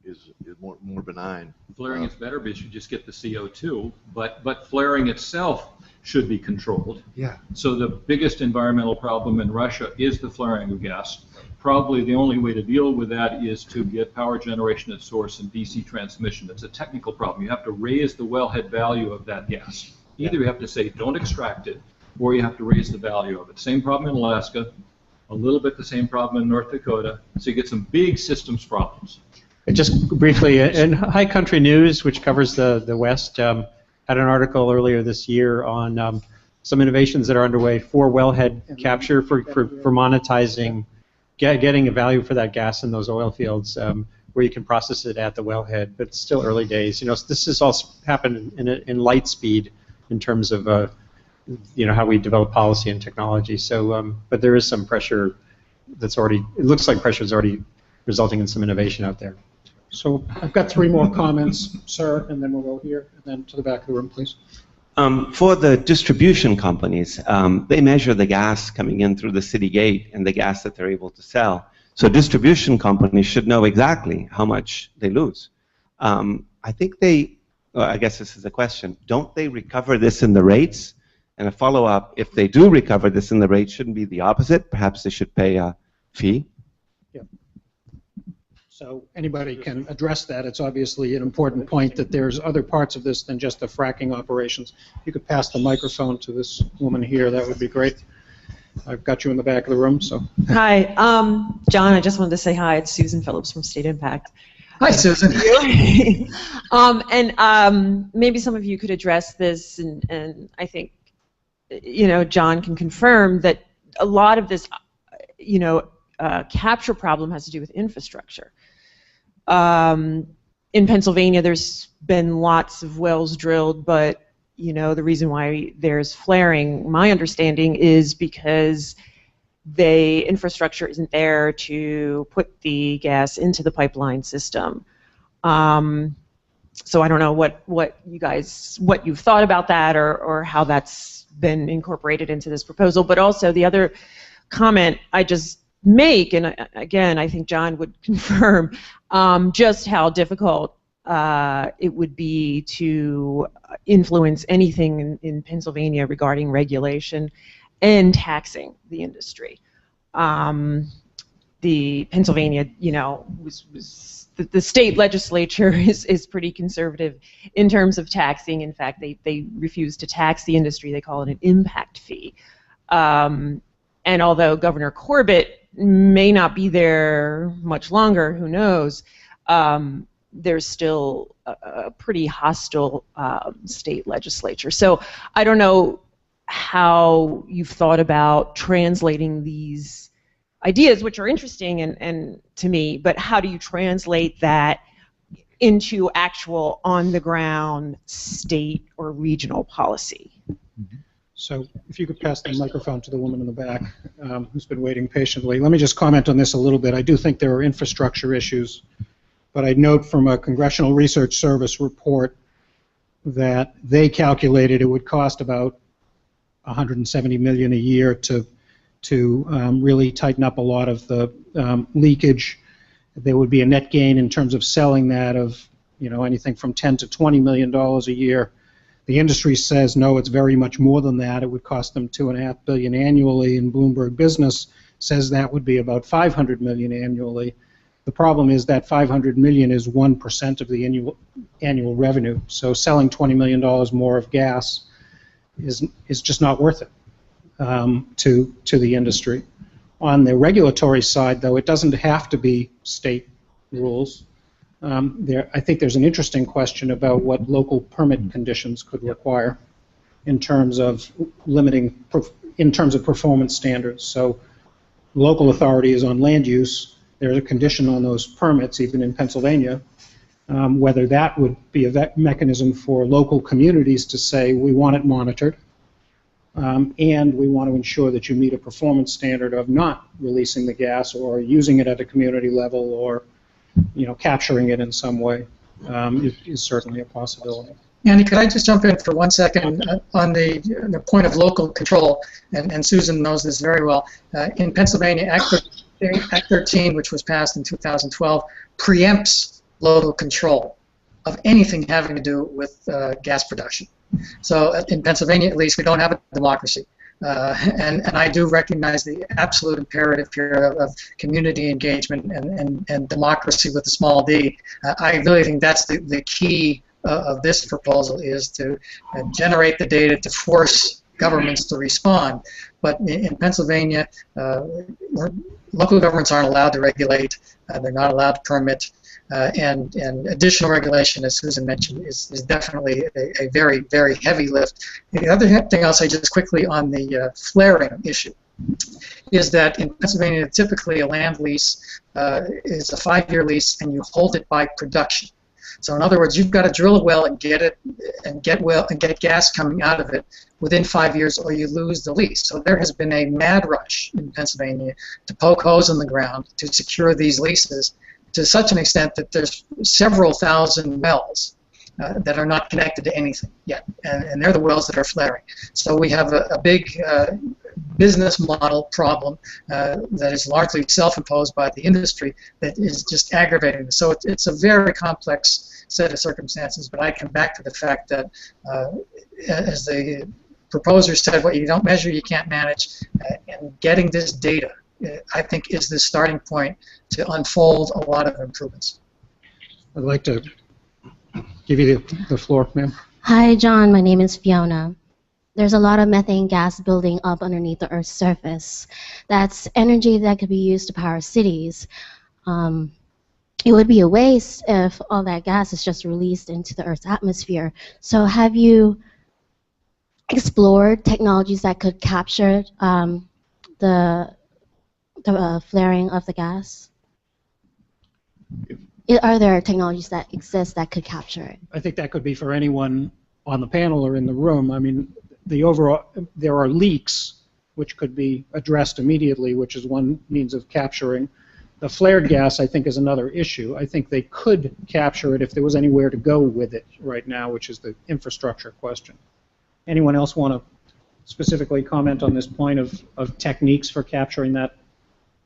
is more benign. Flaring is better because you just get the CO2, but flaring itself should be controlled. Yeah. So the biggest environmental problem in Russia is the flaring of gas. Probably the only way to deal with that is to get power generation at source and DC transmission. It's a technical problem. You have to raise the wellhead value of that gas. Either you have to say don't extract it, or you have to raise the value of it. Same problem in Alaska, a little bit the same problem in North Dakota. So you get some big systems problems. Just briefly, in High Country News, which covers the West, had an article earlier this year on some innovations that are underway for wellhead capture, for monetizing, getting a value for that gas in those oil fields, where you can process it at the wellhead. But it's still early days. You know, this has all happened in light speed in terms of how we develop policy and technology. So, but there is some pressure that's already. It looks like pressure is already resulting in some innovation out there. So I've got three more comments, sir, and then we'll go here, and then to the back of the room, please. For the distribution companies, they measure the gas coming in through the city gate and the gas that they're able to sell. So distribution companies should know exactly how much they lose. I think I guess this is a question, don't they recover this in the rates? And a follow-up, if they do recover this in the rates, shouldn't be the opposite? Perhaps they should pay a fee? Yeah. So anybody can address that. It's obviously an important point that there's other parts of this than just the fracking operations. If you could pass the microphone to this woman here, that would be great. I've got you in the back of the room, so. Hi, John, I just wanted to say hi. It's Susan Phillips from State Impact. Hi, Susan. And maybe some of you could address this, and I think, John can confirm that a lot of this, capture problem has to do with infrastructure. In Pennsylvania, there's been lots of wells drilled, but the reason why there's flaring, my understanding, is because the infrastructure isn't there to put the gas into the pipeline system. So I don't know what you've thought about that, or how that's been incorporated into this proposal. But also the other comment I just make, and again, I think John would confirm, just how difficult it would be to influence anything in Pennsylvania regarding regulation and taxing the industry. The Pennsylvania, the state legislature is pretty conservative in terms of taxing. In fact, they refuse to tax the industry. They call it an impact fee. And although Governor Corbett may not be there much longer, who knows, there's still a pretty hostile state legislature. So I don't know how you've thought about translating these ideas, which are interesting and to me, but how do you translate that into actual on-the-ground state or regional policy? So if you could pass the microphone to the woman in the back who's been waiting patiently. Let me just comment on this a little bit. I do think there are infrastructure issues, but I note from a Congressional Research Service report that they calculated it would cost about $170 million a year to really tighten up a lot of the leakage. There would be a net gain in terms of selling that of anything from $10 to $20 million a year. The industry says no, it's very much more than that. It would cost them $2.5 billion annually, and Bloomberg Business says that would be about $500 million annually. The problem is that $500 million is 1% of the annual revenue. So selling $20 million more of gas is just not worth it. To the industry. On the regulatory side, though, it doesn't have to be state rules. I think there's an interesting question about what local permit conditions could require in terms of limiting, in terms of performance standards. So local authority is on land use. There's a condition on those permits, even in Pennsylvania, whether that would be a mechanism for local communities to say, we want it monitored. And we want to ensure that you meet a performance standard of not releasing the gas or using it at a community level or, capturing it in some way is certainly a possibility. Andy, could I just jump in for 1 second on the point of local control? And Susan knows this very well. In Pennsylvania, Act 13, which was passed in 2012, preempts local control of anything having to do with gas production. So in Pennsylvania, at least, we don't have a democracy. And I do recognize the absolute imperative here of community engagement and democracy with a small d. I really think that's the key of this proposal, is to generate the data to force governments to respond. But in Pennsylvania, local governments aren't allowed to regulate. They're not allowed to permit. And additional regulation, as Susan mentioned, is definitely a very, very heavy lift. The other thing I'll say just quickly on the flaring issue is that in Pennsylvania, typically a land lease is a 5-year lease, and you hold it by production. So in other words, you've got to drill a well and get gas coming out of it within 5 years, or you lose the lease. So there has been a mad rush in Pennsylvania to poke holes in the ground to secure these leases, to such an extent that there's several thousand wells that are not connected to anything yet, and they're the wells that are flaring. So we have a big business model problem that is largely self-imposed by the industry that is just aggravating this. So it's a very complex set of circumstances, but I come back to the fact that, as the proposer said, what you don't measure, you can't manage, and getting this data, I think, is the starting point to unfold a lot of improvements. I'd like to give you the floor, ma'am. Hi, John. My name is Fiona. There's a lot of methane gas building up underneath the Earth's surface. That's energy that could be used to power cities. It would be a waste if all that gas is just released into the Earth's atmosphere. So have you explored technologies that could capture the flaring of the gas? Are there technologies that exist that could capture it? I think that could be for anyone on the panel or in the room. I mean, there are leaks which could be addressed immediately, which is one means of capturing. The flared gas, I think, is another issue. I think they could capture it if there was anywhere to go with it right now, which is the infrastructure question. Anyone else want to specifically comment on this point of techniques for capturing that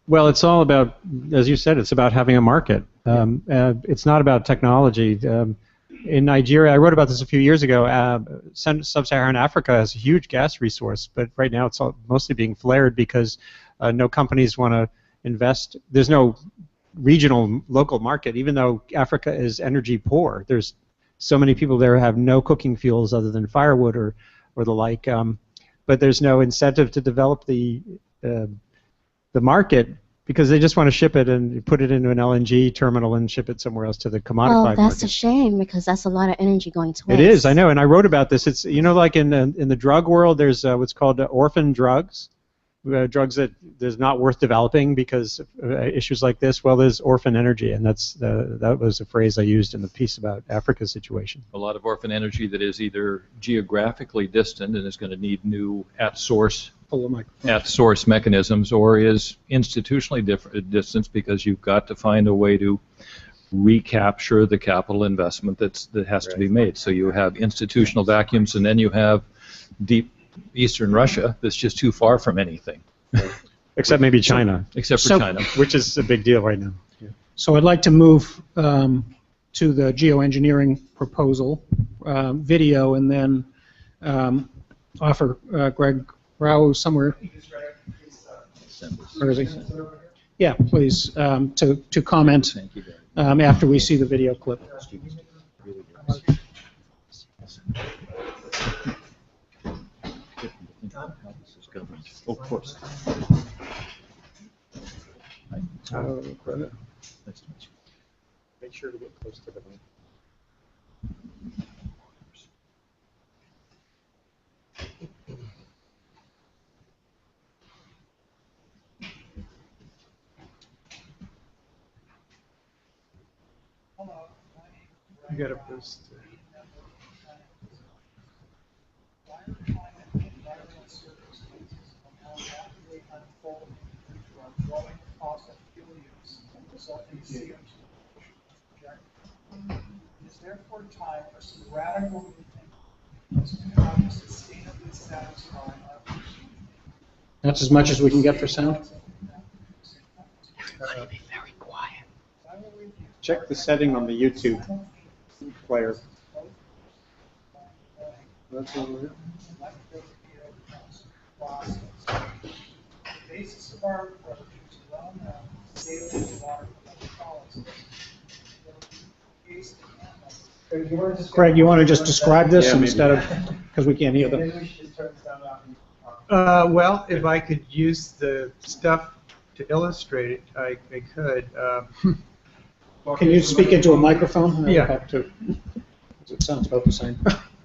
Well, it's all about, as you said, it's about having a market. It's not about technology. In Nigeria, I wrote about this a few years ago, sub-Saharan Africa has a huge gas resource, but right now it's all mostly being flared because no companies want to invest. There's no regional, local market, even though Africa is energy poor. There's so many people there who have no cooking fuels other than firewood or the like, but there's no incentive to develop the market because they just want to ship it and put it into an LNG terminal and ship it somewhere else to the commodified market. Well, that's a shame because that's a lot of energy going to waste. It is, I know, and I wrote about this. It's, you know, like in the drug world, there's what's called orphan drugs, drugs that is not worth developing because of issues like this. Well, there's orphan energy, and that was a phrase I used in the piece about Africa's situation. A lot of orphan energy that is either geographically distant and is going to need new at-source mechanisms, or is institutionally distant because you've got to find a way to recapture the capital investment that has to be made. So you have institutional vacuums, and then you have deep Eastern Russia that's just too far from anything. Except maybe China. Except for China. Which is a big deal right now. Yeah. So I'd like to move to the geoengineering proposal video and then offer Greg Rao somewhere. Where is he? Yeah, please, to comment after we see the video clip. Of course. Make sure to get close to the mic. You got to post. Is therefore time for some radical rethinking as to how to sustainably satisfy our. That's as much as we can get for sound. Everybody be very quiet. Check the setting on the YouTube player. That's over here. The basis of our approach is well known, saline water electrolysis. Craig, you want to just describe this instead of, because we can't hear them. Well, if I could use the stuff to illustrate it, I could. Can you speak into a microphone? Yeah. It sounds about the same.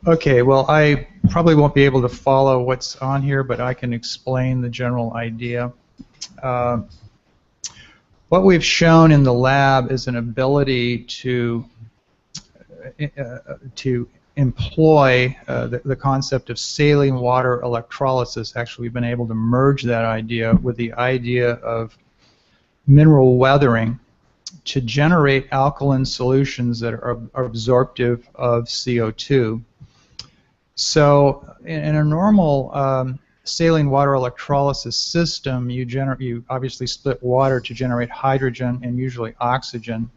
Okay, well, I probably won't be able to follow what's on here, but I can explain the general idea. What we've shown in the lab is an ability to employ the concept of saline water electrolysis. Actually, we've been able to merge that idea with the idea of mineral weathering to generate alkaline solutions that are absorptive of CO2. So in a normal saline water electrolysis system, you obviously split water to generate hydrogen and usually oxygen.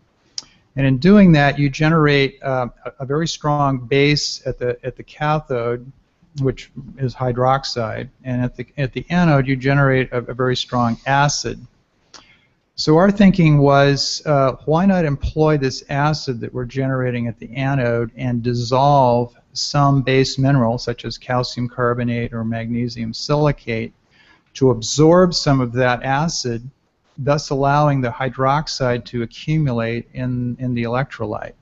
And in doing that, you generate a very strong base at the cathode, which is hydroxide, and at the anode, you generate a very strong acid. So our thinking was, why not employ this acid that we're generating at the anode and dissolve some base mineral, such as calcium carbonate or magnesium silicate, to absorb some of that acid, thus allowing the hydroxide to accumulate in the electrolyte.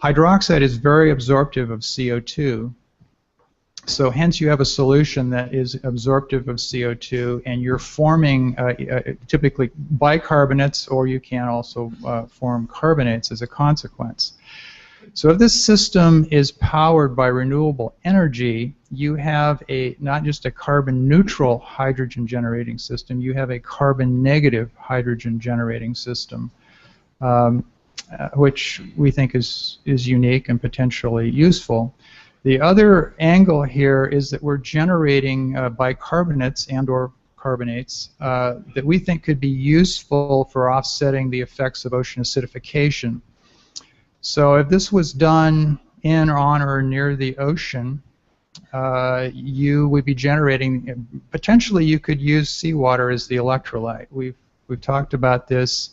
Hydroxide is very absorptive of CO2, so hence you have a solution that is absorptive of CO2, and you're forming typically bicarbonates, or you can also form carbonates as a consequence. So if this system is powered by renewable energy, you have not just a carbon neutral hydrogen generating system, you have a carbon negative hydrogen generating system, which we think is unique and potentially useful. The other angle here is that we're generating bicarbonates and or carbonates that we think could be useful for offsetting the effects of ocean acidification. So if this was done in, on, or near the ocean, you would be generating, potentially you could use seawater as the electrolyte. We've talked about this.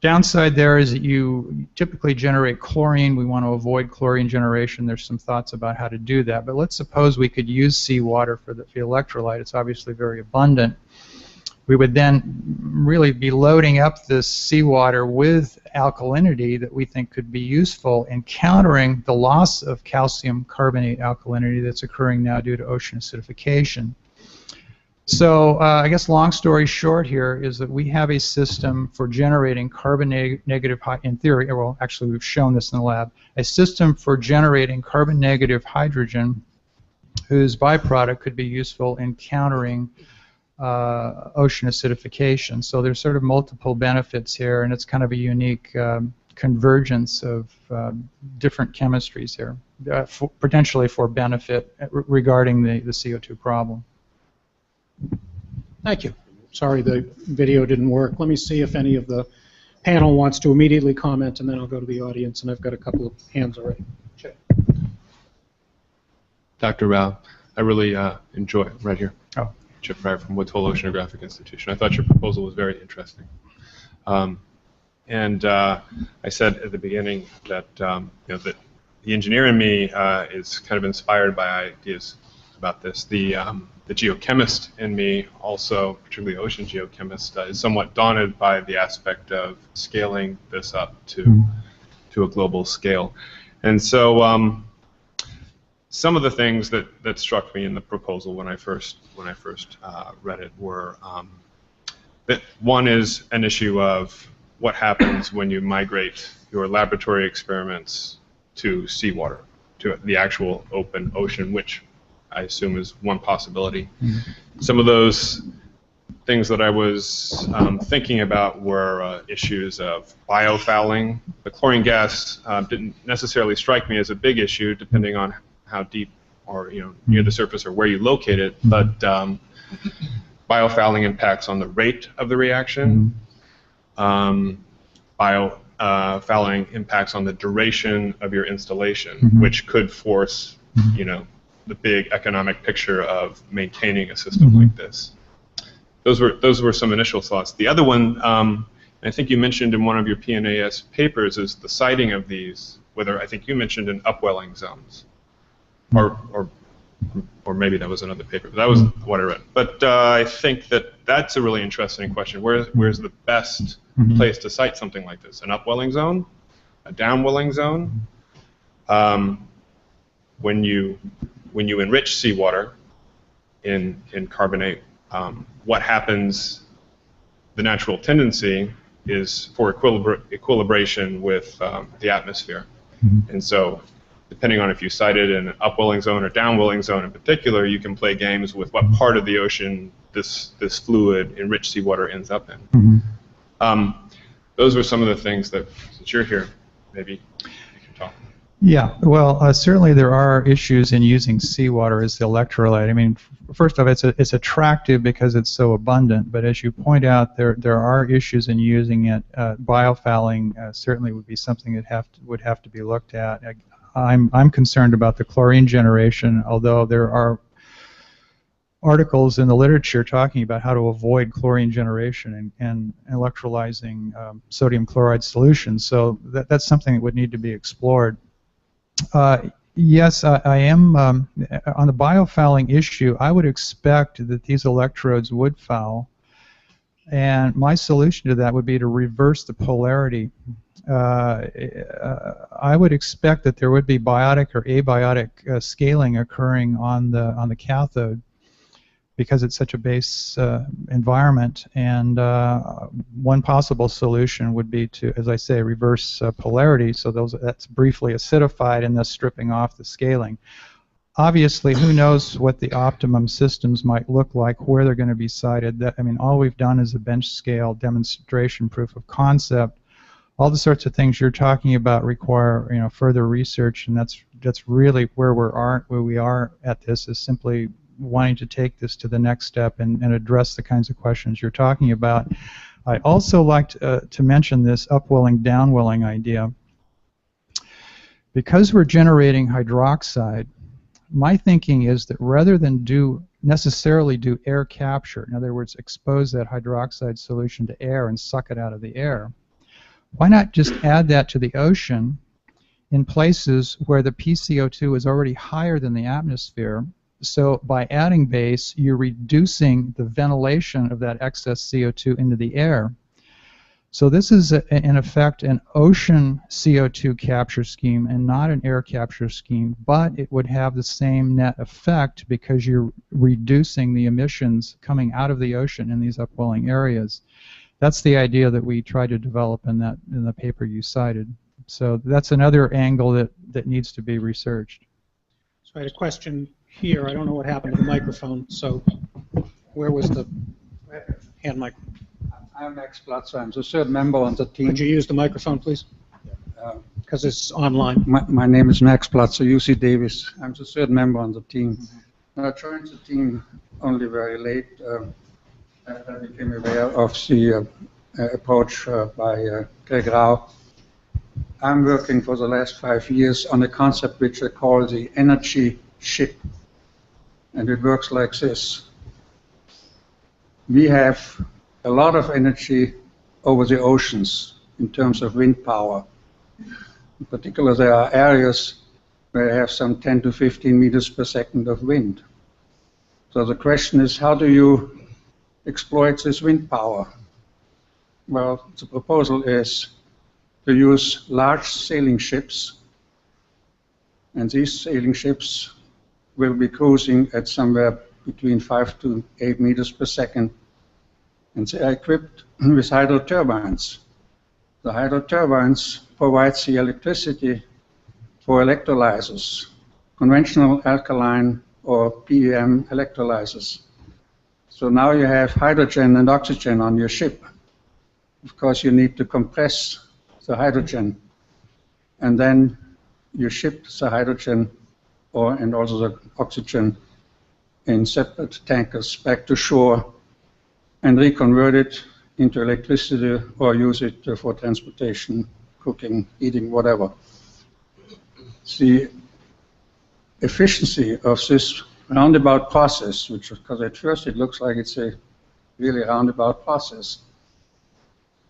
Downside there is that you typically generate chlorine. We want to avoid chlorine generation. There's some thoughts about how to do that. But let's suppose we could use seawater for the electrolyte. It's obviously very abundant. We would then really be loading up this seawater with alkalinity that we think could be useful in countering the loss of calcium carbonate alkalinity that's occurring now due to ocean acidification. So I guess long story short here is that we have a system for generating carbon-negative, in theory, well actually we've shown this in the lab, a system for generating carbon-negative hydrogen whose byproduct could be useful in countering ocean acidification. So there's sort of multiple benefits here, and it's kind of a unique convergence of different chemistries here, potentially for benefit regarding the CO2 problem. Thank you. Sorry the video didn't work. Let me see if any of the panel wants to immediately comment, and then I'll go to the audience, and I've got a couple of hands already. Check. Dr. Rao, I really enjoy, right here, Chip Fryer from Woods Hole Oceanographic Institution. I thought your proposal was very interesting. And I said at the beginning that, that the engineer in me is kind of inspired by ideas about this. The geochemist in me, also particularly ocean geochemist, is somewhat daunted by the aspect of scaling this up to a global scale. And so some of the things that struck me in the proposal when I first read it were that one is an issue of what happens when you migrate your laboratory experiments to seawater, to the actual open ocean, which I assume is one possibility. Some of those things that I was thinking about were issues of biofouling. The chlorine gas didn't necessarily strike me as a big issue, depending on how deep or near the surface or where you locate it. But biofouling impacts on the rate of the reaction. Biofouling impacts on the duration of your installation, which could force, the big economic picture of maintaining a system like this. Those were some initial thoughts. The other one, I think you mentioned in one of your PNAS papers, is the siting of these. Whether I think you mentioned in upwelling zones, or maybe that was another paper. But that was what I read. But I think that's a really interesting question. Where's the best place to site something like this? An upwelling zone, a downwelling zone? When you enrich seawater in carbonate, what happens? The natural tendency is for equilibration with the atmosphere, and so depending on if you site it in an upwelling zone or downwelling zone in particular, you can play games with what part of the ocean this fluid enriched seawater ends up in. Those were some of the things that, since you're here, maybe you can talk. Yeah, well, certainly there are issues in using seawater as the electrolyte. I mean, first off, it's attractive because it's so abundant, but as you point out, there are issues in using it. Biofouling certainly would be something that would have to be looked at. I'm concerned about the chlorine generation, although there are articles in the literature talking about how to avoid chlorine generation and electrolyzing sodium chloride solutions. So that's something that would need to be explored. Yes, I am on the biofouling issue. I would expect that these electrodes would foul, and my solution to that would be to reverse the polarity. I would expect that there would be biotic or abiotic scaling occurring on the cathode, because it's such a base environment, and one possible solution would be to, as I say, reverse polarity, so that's briefly acidified and thus stripping off the scaling. Obviously, who knows what the optimum systems might look like, where they're going to be sited. I mean, all we've done is a bench scale demonstration proof of concept. All the sorts of things you're talking about require further research, and that's really where we are at this, is simply wanting to take this to the next step and address the kinds of questions you're talking about. I also like to mention this upwelling, downwelling idea. Because we're generating hydroxide, my thinking is that rather than necessarily do air capture, in other words, expose that hydroxide solution to air and suck it out of the air, why not just add that to the ocean in places where the PCO2 is already higher than the atmosphere? So by adding base, you're reducing the ventilation of that excess CO2 into the air. So this is, in effect, an ocean CO2 capture scheme and not an air capture scheme, but it would have the same net effect because you're reducing the emissions coming out of the ocean in these upwelling areas. That's the idea that we tried to develop in the paper you cited. So that's another angle that needs to be researched. So I had a question here. I don't know what happened to the microphone. So where was the hand mic? I'm Max Platzer. I'm the third member on the team. Could you use the microphone, please? Because it's online. My name is Max Platzer, UC Davis. I'm the third member on the team. I joined the team only very late. I became aware of the approach by Greg Rao. I'm working for the last 5 years on a concept which I call the energy ship. And it works like this. We have a lot of energy over the oceans in terms of wind power. In particular, there are areas where you have some 10 to 15 meters per second of wind. So the question is, how do you exploit this wind power? Well, the proposal is to use large sailing ships, and these sailing ships will be cruising at somewhere between 5 to 8 meters per second, and they are equipped with hydro turbines. The hydro turbines provide the electricity for electrolyzers, conventional alkaline or PEM electrolyzers. So now you have hydrogen and oxygen on your ship. Of course, you need to compress the hydrogen, and then you ship the hydrogen and also the oxygen in separate tankers back to shore and reconvert it into electricity or use it for transportation, cooking, eating, whatever. The efficiency of this roundabout process, because at first it looks like it's a really roundabout process,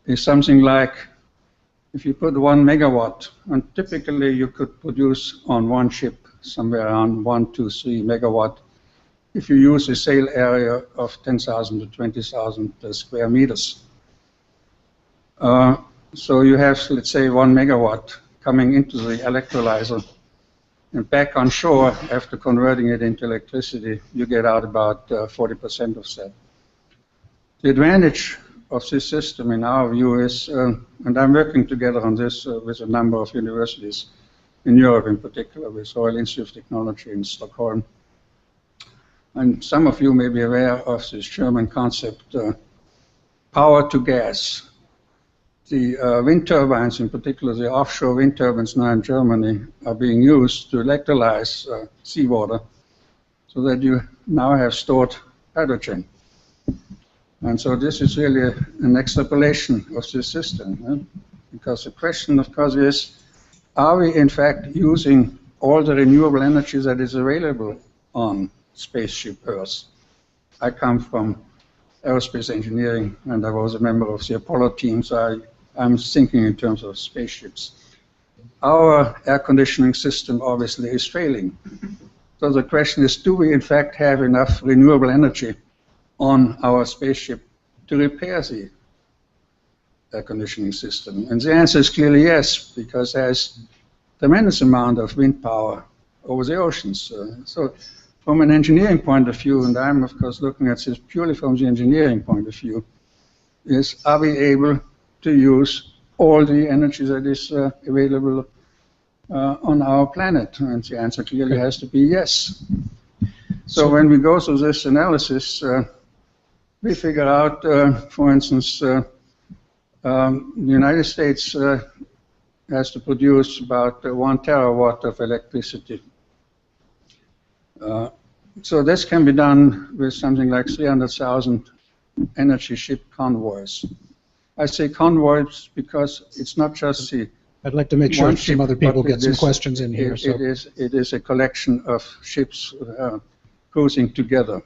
is something like if you put 1 megawatt, and typically you could produce on one ship somewhere around 1 to 3 megawatt if you use a sail area of 10,000 to 20,000 square meters. So you have, let's say, 1 megawatt coming into the electrolyzer, and back on shore, after converting it into electricity, you get out about 40% of that. The advantage of this system, in our view, is, and I'm working together on this with a number of universities in Europe, in particular with Royal Institute of Technology in Stockholm. And some of you may be aware of this German concept, power to gas. The wind turbines, in particular the offshore wind turbines now in Germany, are being used to electrolyze seawater so that you now have stored hydrogen. And so this is really an extrapolation of this system, because the question, of course, is, are we in fact using all the renewable energy that is available on spaceship Earth? I come from aerospace engineering, and I was a member of the Apollo team, so I'm thinking in terms of spaceships. Our air conditioning system obviously is failing. So the question is, do we in fact have enough renewable energy on our spaceship to repair the air conditioning system? And the answer is clearly yes, because there's tremendous amount of wind power over the oceans. So from an engineering point of view, and I'm of course looking at this purely from the engineering point of view, is, are we able to use all the energy that is available on our planet? And the answer clearly has to be yes. So when we go through this analysis, we figure out, for instance, the United States has to produce about 1 terawatt of electricity. So this can be done with something like 300,000 energy ship convoys. I say convoys because it's not just the I'd like to make sure one some ship, other people but get it some is- questions in here. So. It is a collection of ships cruising together.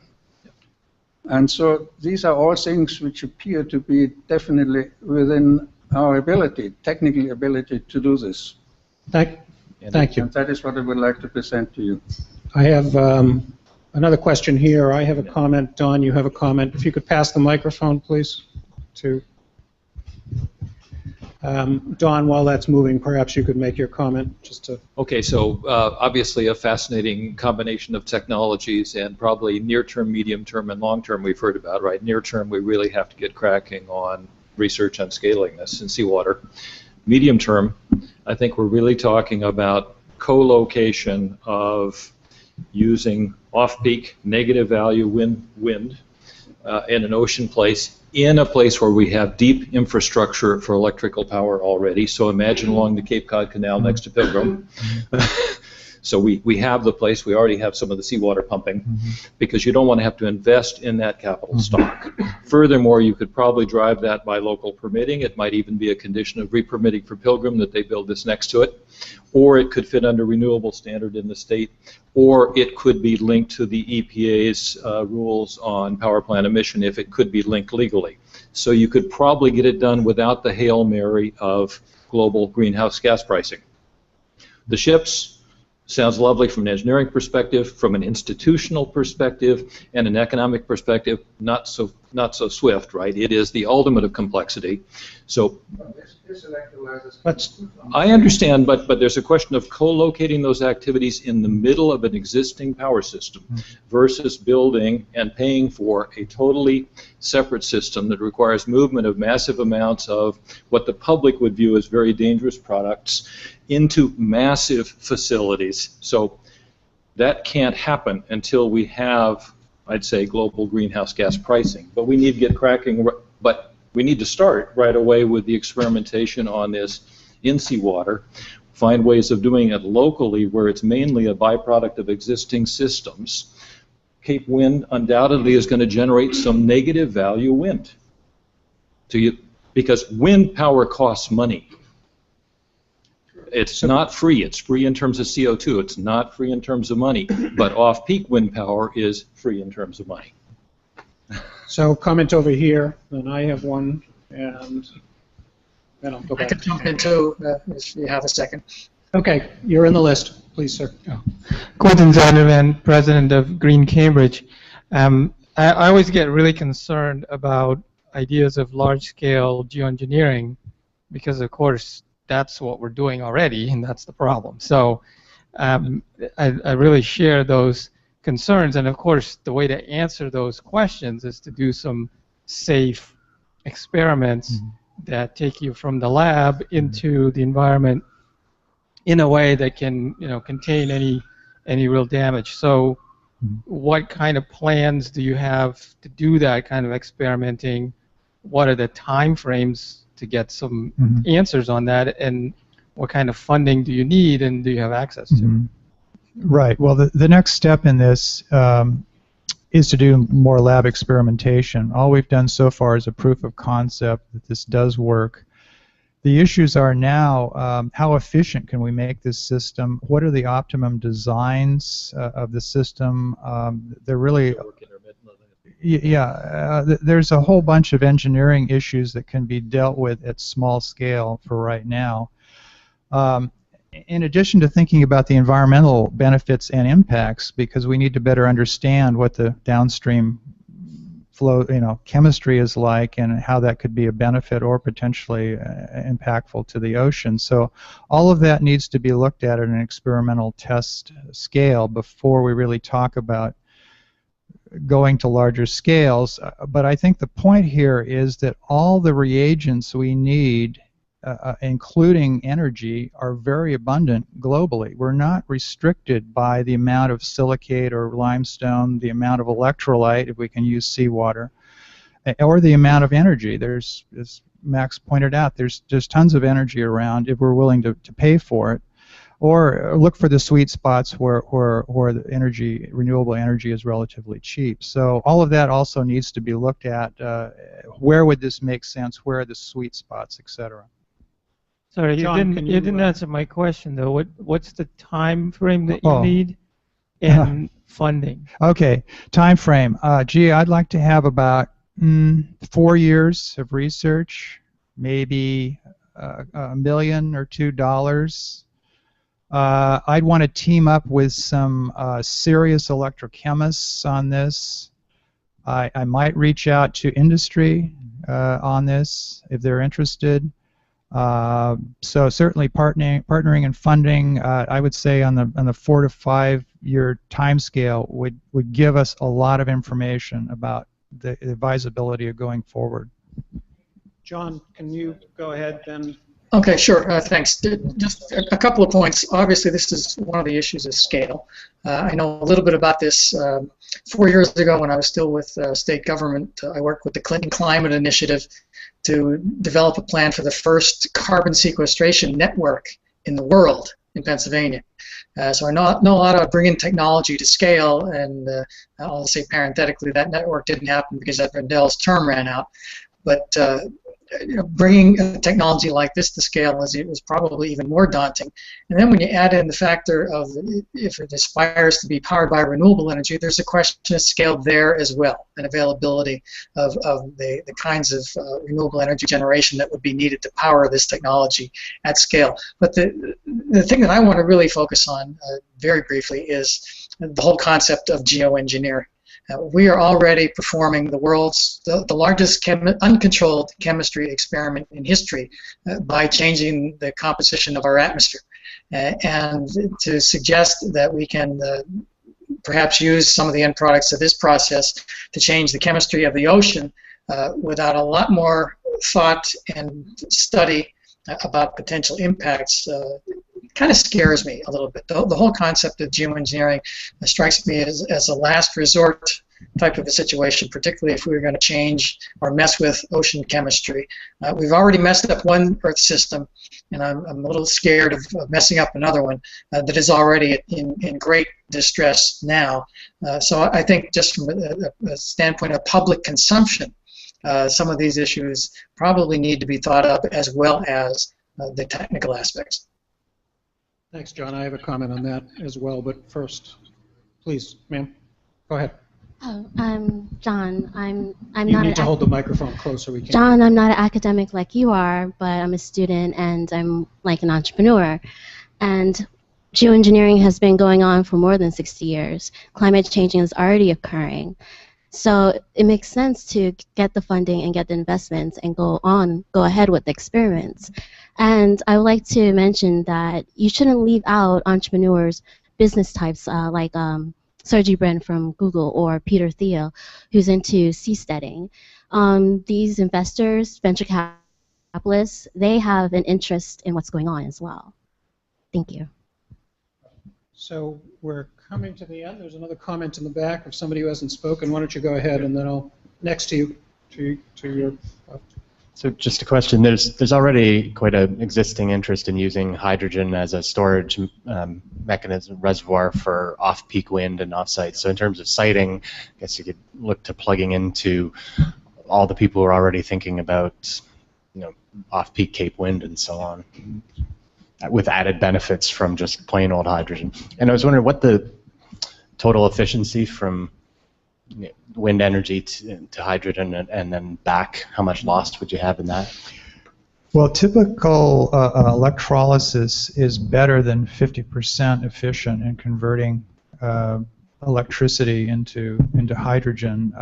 And so these are all things which appear to be definitely within our ability, technical ability to do this. Thank you. And that is what I would like to present to you. I have another question here. I have a comment. Don, you have a comment. If you could pass the microphone, please, to Don. While that's moving, perhaps you could make your comment just to. Okay, so obviously a fascinating combination of technologies, and probably near-term, medium-term, and long-term we've heard about, right? Near-term, we really have to get cracking on research on scaling this in seawater. Medium-term, I think we're really talking about co-location of using off-peak negative value wind in an ocean place, in a place where we have deep infrastructure for electrical power already. So imagine along the Cape Cod Canal next to Pilgrim. So we have the place, we already have some of the seawater pumping, because you don't want to have to invest in that capital stock. Furthermore, you could probably drive that by local permitting. It might even be a condition of re-permitting for Pilgrim that they build this next to it. Or it could fit under renewable standard in the state, or it could be linked to the EPA's rules on power plant emission if it could be linked legally. So you could probably get it done without the Hail Mary of global greenhouse gas pricing. The ships, sounds lovely from an engineering perspective, from an institutional perspective, and an economic perspective, not so swift, right? It is the ultimate of complexity. So I understand, but there's a question of co-locating those activities in the middle of an existing power system versus building and paying for a totally separate system that requires movement of massive amounts of what the public would view as very dangerous products into massive facilities. So that can't happen until we have, I'd say, global greenhouse gas pricing. But we need to get cracking, but we need to start right away with the experimentation on this in seawater, find ways of doing it locally where it's mainly a byproduct of existing systems. Cape Wind undoubtedly is going to generate some negative value wind to you, because wind power costs money. It's not free. It's free in terms of CO2. It's not free in terms of money. But off-peak wind power is free in terms of money. So comment over here, then I have one, and then I'll go back. I can jump in too if you have a second. Okay, you're in the list. Please, sir. Quentin Zondervan, president of Green Cambridge. I always get really concerned about ideas of large-scale geoengineering because, of course, that's what we're doing already, and that's the problem. So I really share those concerns, and of course the way to answer those questions is to do some safe experiments that take you from the lab into the environment in a way that can, you know, contain any real damage. So what kind of plans do you have to do that kind of experimenting? What are the time frames to get some answers on that, and what kind of funding do you need and do you have access to? Right. Well, the next step in this is to do more lab experimentation. All we've done so far is a proof of concept that this does work. The issues are now how efficient can we make this system? What are the optimum designs of the system? They're really, there's a whole bunch of engineering issues that can be dealt with at small scale for right now. In addition to thinking about the environmental benefits and impacts, because we need to better understand what the downstream flow, chemistry is like, and how that could be a benefit or potentially impactful to the ocean. So all of that needs to be looked at an experimental test scale before we really talk about going to larger scales. But I think the point here is that all the reagents we need, including energy, are very abundant globally. We're not restricted by the amount of silicate or limestone, the amount of electrolyte, if we can use seawater, or the amount of energy. There's, as Max pointed out, there's tons of energy around if we're willing to pay for it. or look for the sweet spots where the energy, renewable energy, is relatively cheap. So all of that also needs to be looked at. Where would this make sense? Where are the sweet spots, etc. Sorry, John, you didn't answer my question though. What's the time frame that you need and funding? Okay, time frame. Gee, I'd like to have about 4 years of research, maybe $1 million or $2 million. I'd want to team up with some serious electrochemists on this. I might reach out to industry on this if they're interested. So certainly partnering and funding, I would say on the 4 to 5 year time scale would give us a lot of information about the advisability of going forward. John, can you go ahead then? Okay, sure. Thanks. Just a couple of points. Obviously, this is one of the issues of scale. I know a little bit about this. 4 years ago, when I was still with state government, I worked with the Clinton Climate Initiative to develop a plan for the first carbon sequestration network in the world in Pennsylvania. So I know a lot about bringing technology to scale, and I'll say parenthetically that network didn't happen because Ed Rendell's term ran out. But bringing a technology like this to scale is probably even more daunting. And then when you add in the factor of if it aspires to be powered by renewable energy, there's a question of scale there as well, and availability of the kinds of renewable energy generation that would be needed to power this technology at scale. But the thing that I want to really focus on very briefly is the whole concept of geoengineering. We are already performing the world's the largest uncontrolled chemistry experiment in history by changing the composition of our atmosphere. And to suggest that we can perhaps use some of the end products of this process to change the chemistry of the ocean without a lot more thought and study about potential impacts kind of scares me a little bit. The whole concept of geoengineering strikes me as a last resort type of a situation, particularly if we were going to change or mess with ocean chemistry. We've already messed up one Earth system, and I'm a little scared of messing up another one that is already in great distress now. So I think just from a standpoint of public consumption, some of these issues probably need to be thought of as well as the technical aspects. Thanks, John. I have a comment on that as well, but first, please, ma'am, go ahead. Oh, John, I'm You not. need to hold the microphone closer. We can't. John, I'm not an academic like you are, but I'm a student and I'm like an entrepreneur. And geoengineering has been going on for more than 60 years. Climate change is already occurring. So it makes sense to get the funding and get the investments and go ahead with the experiments. And I would like to mention that you shouldn't leave out entrepreneurs, business types like Sergey Brin from Google or Peter Thiel, who's into seasteading. These investors, venture capitalists, they have an interest in what's going on as well. Thank you. So we're coming to the end. There's another comment in the back of somebody who hasn't spoken. Why don't you go ahead, and then I'll next to you, to your. So just a question. There's already quite an existing interest in using hydrogen as a storage mechanism, reservoir for off-peak wind and off-site. So in terms of siting, I guess you could look to plugging into all the people who are already thinking about, off-peak Cape wind and so on, with added benefits from just plain old hydrogen. And I was wondering what the total efficiency from wind energy to hydrogen and then back, how much lost would you have in that? Well, typical electrolysis is better than 50% efficient in converting electricity into hydrogen.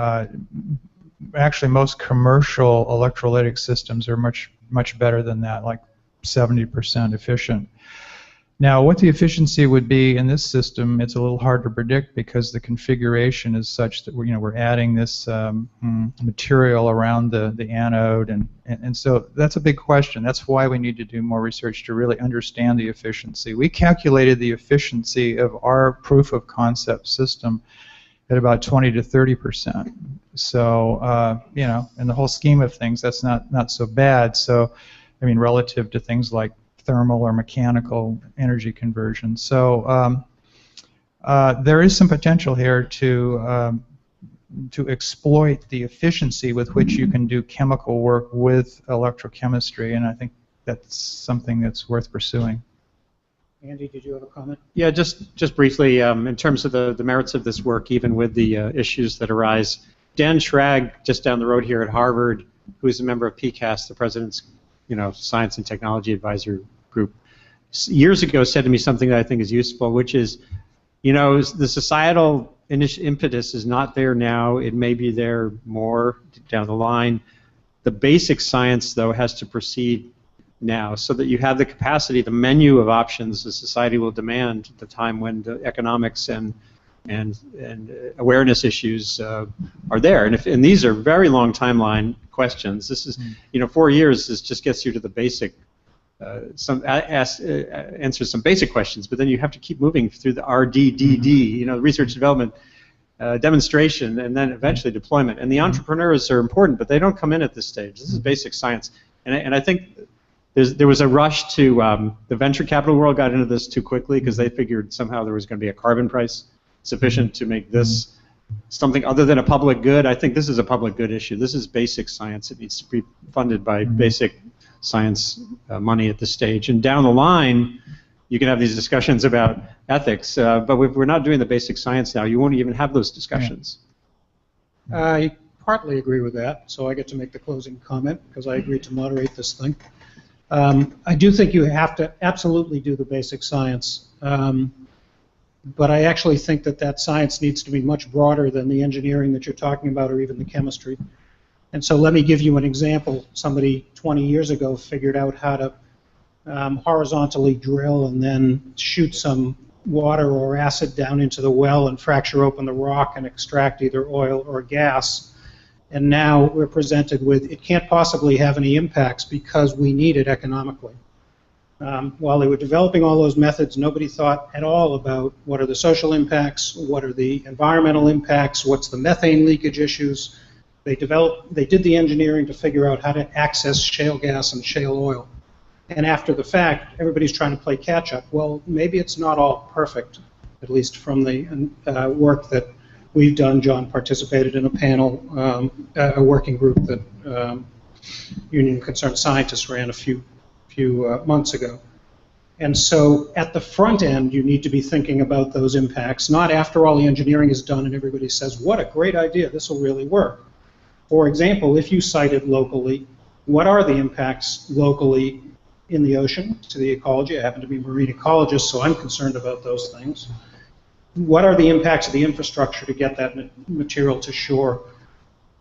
Actually, most commercial electrolytic systems are much better than that, like 70% efficient. Now, what the efficiency would be in this system, it's a little hard to predict because the configuration is such that we're adding this material around the anode, and so that's a big question. That's why we need to do more research to really understand the efficiency. We calculated the efficiency of our proof of concept system at about 20 to 30%. So, in the whole scheme of things, that's not so bad. So, I mean, relative to things like thermal or mechanical energy conversion. So there is some potential here to exploit the efficiency with which you can do chemical work with electrochemistry, and I think that's something that's worth pursuing. Andy, did you have a comment? Yeah, just briefly, in terms of the merits of this work, even with the issues that arise, Dan Schrag, just down the road here at Harvard, who is a member of PCAST, the President's Science and Technology Advisor Group, years ago said to me something that I think is useful, which is, the societal impetus is not there now. It may be there more down the line. The basic science, though, has to proceed now, so that you have the capacity, the menu of options the society will demand at the time when the economics and awareness issues are there. And these are very long timeline questions. This is, 4 years. This just gets you to the basic, answers some basic questions, but then you have to keep moving through the RDDD, research development, demonstration, and then eventually deployment. And the entrepreneurs are important, but they don't come in at this stage. This is basic science, and I think there was a rush to the venture capital world got into this too quickly because they figured somehow there was going to be a carbon price sufficient to make this something other than a public good. I think this is a public good issue. This is basic science. It needs to be funded by basic science money at this stage. And down the line, you can have these discussions about ethics, but if we're not doing the basic science now, you won't even have those discussions. I partly agree with that, so I get to make the closing comment because I agreed to moderate this thing. I do think you have to absolutely do the basic science, but I actually think that science needs to be much broader than the engineering that you're talking about or even the chemistry. And so let me give you an example. Somebody 20 years ago figured out how to horizontally drill and then shoot some water or acid down into the well and fracture open the rock and extract either oil or gas. And now we're presented with, it can't possibly have any impacts because we need it economically. While they were developing all those methods, nobody thought at all about what are the social impacts, what are the environmental impacts, what's the methane leakage issues. They did the engineering to figure out how to access shale gas and shale oil. And after the fact, everybody's trying to play catch up. Well, maybe it's not all perfect, at least from the work that we've done. John participated in a panel, a working group that Union of Concerned Scientists ran a few months ago. And so at the front end, you need to be thinking about those impacts, not after all the engineering is done and everybody says, what a great idea, this will really work. For example, if you site it locally, what are the impacts locally in the ocean to the ecology? I happen to be a marine ecologist, so I'm concerned about those things. What are the impacts of the infrastructure to get that material to shore?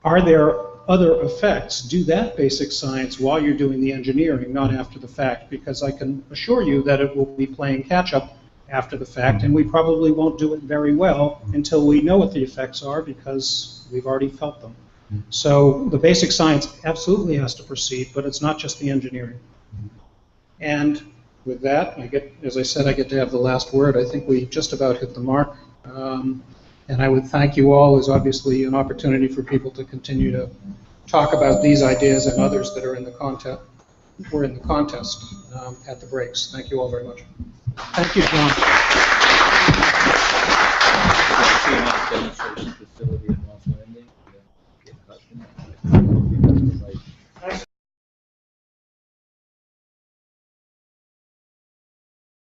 Are there other effects? Do that basic science while you're doing the engineering, not after the fact, because I can assure you that it will be playing catch-up after the fact, and we probably won't do it very well until we know what the effects are because we've already felt them. So the basic science absolutely has to proceed, but it's not just the engineering. And with that, as I said, I get to have the last word. I think we just about hit the mark. And I would thank you all. There's obviously an opportunity for people to continue to talk about these ideas and others that are in the contest. We're in the contest at the breaks. Thank you all very much. Thank you, John.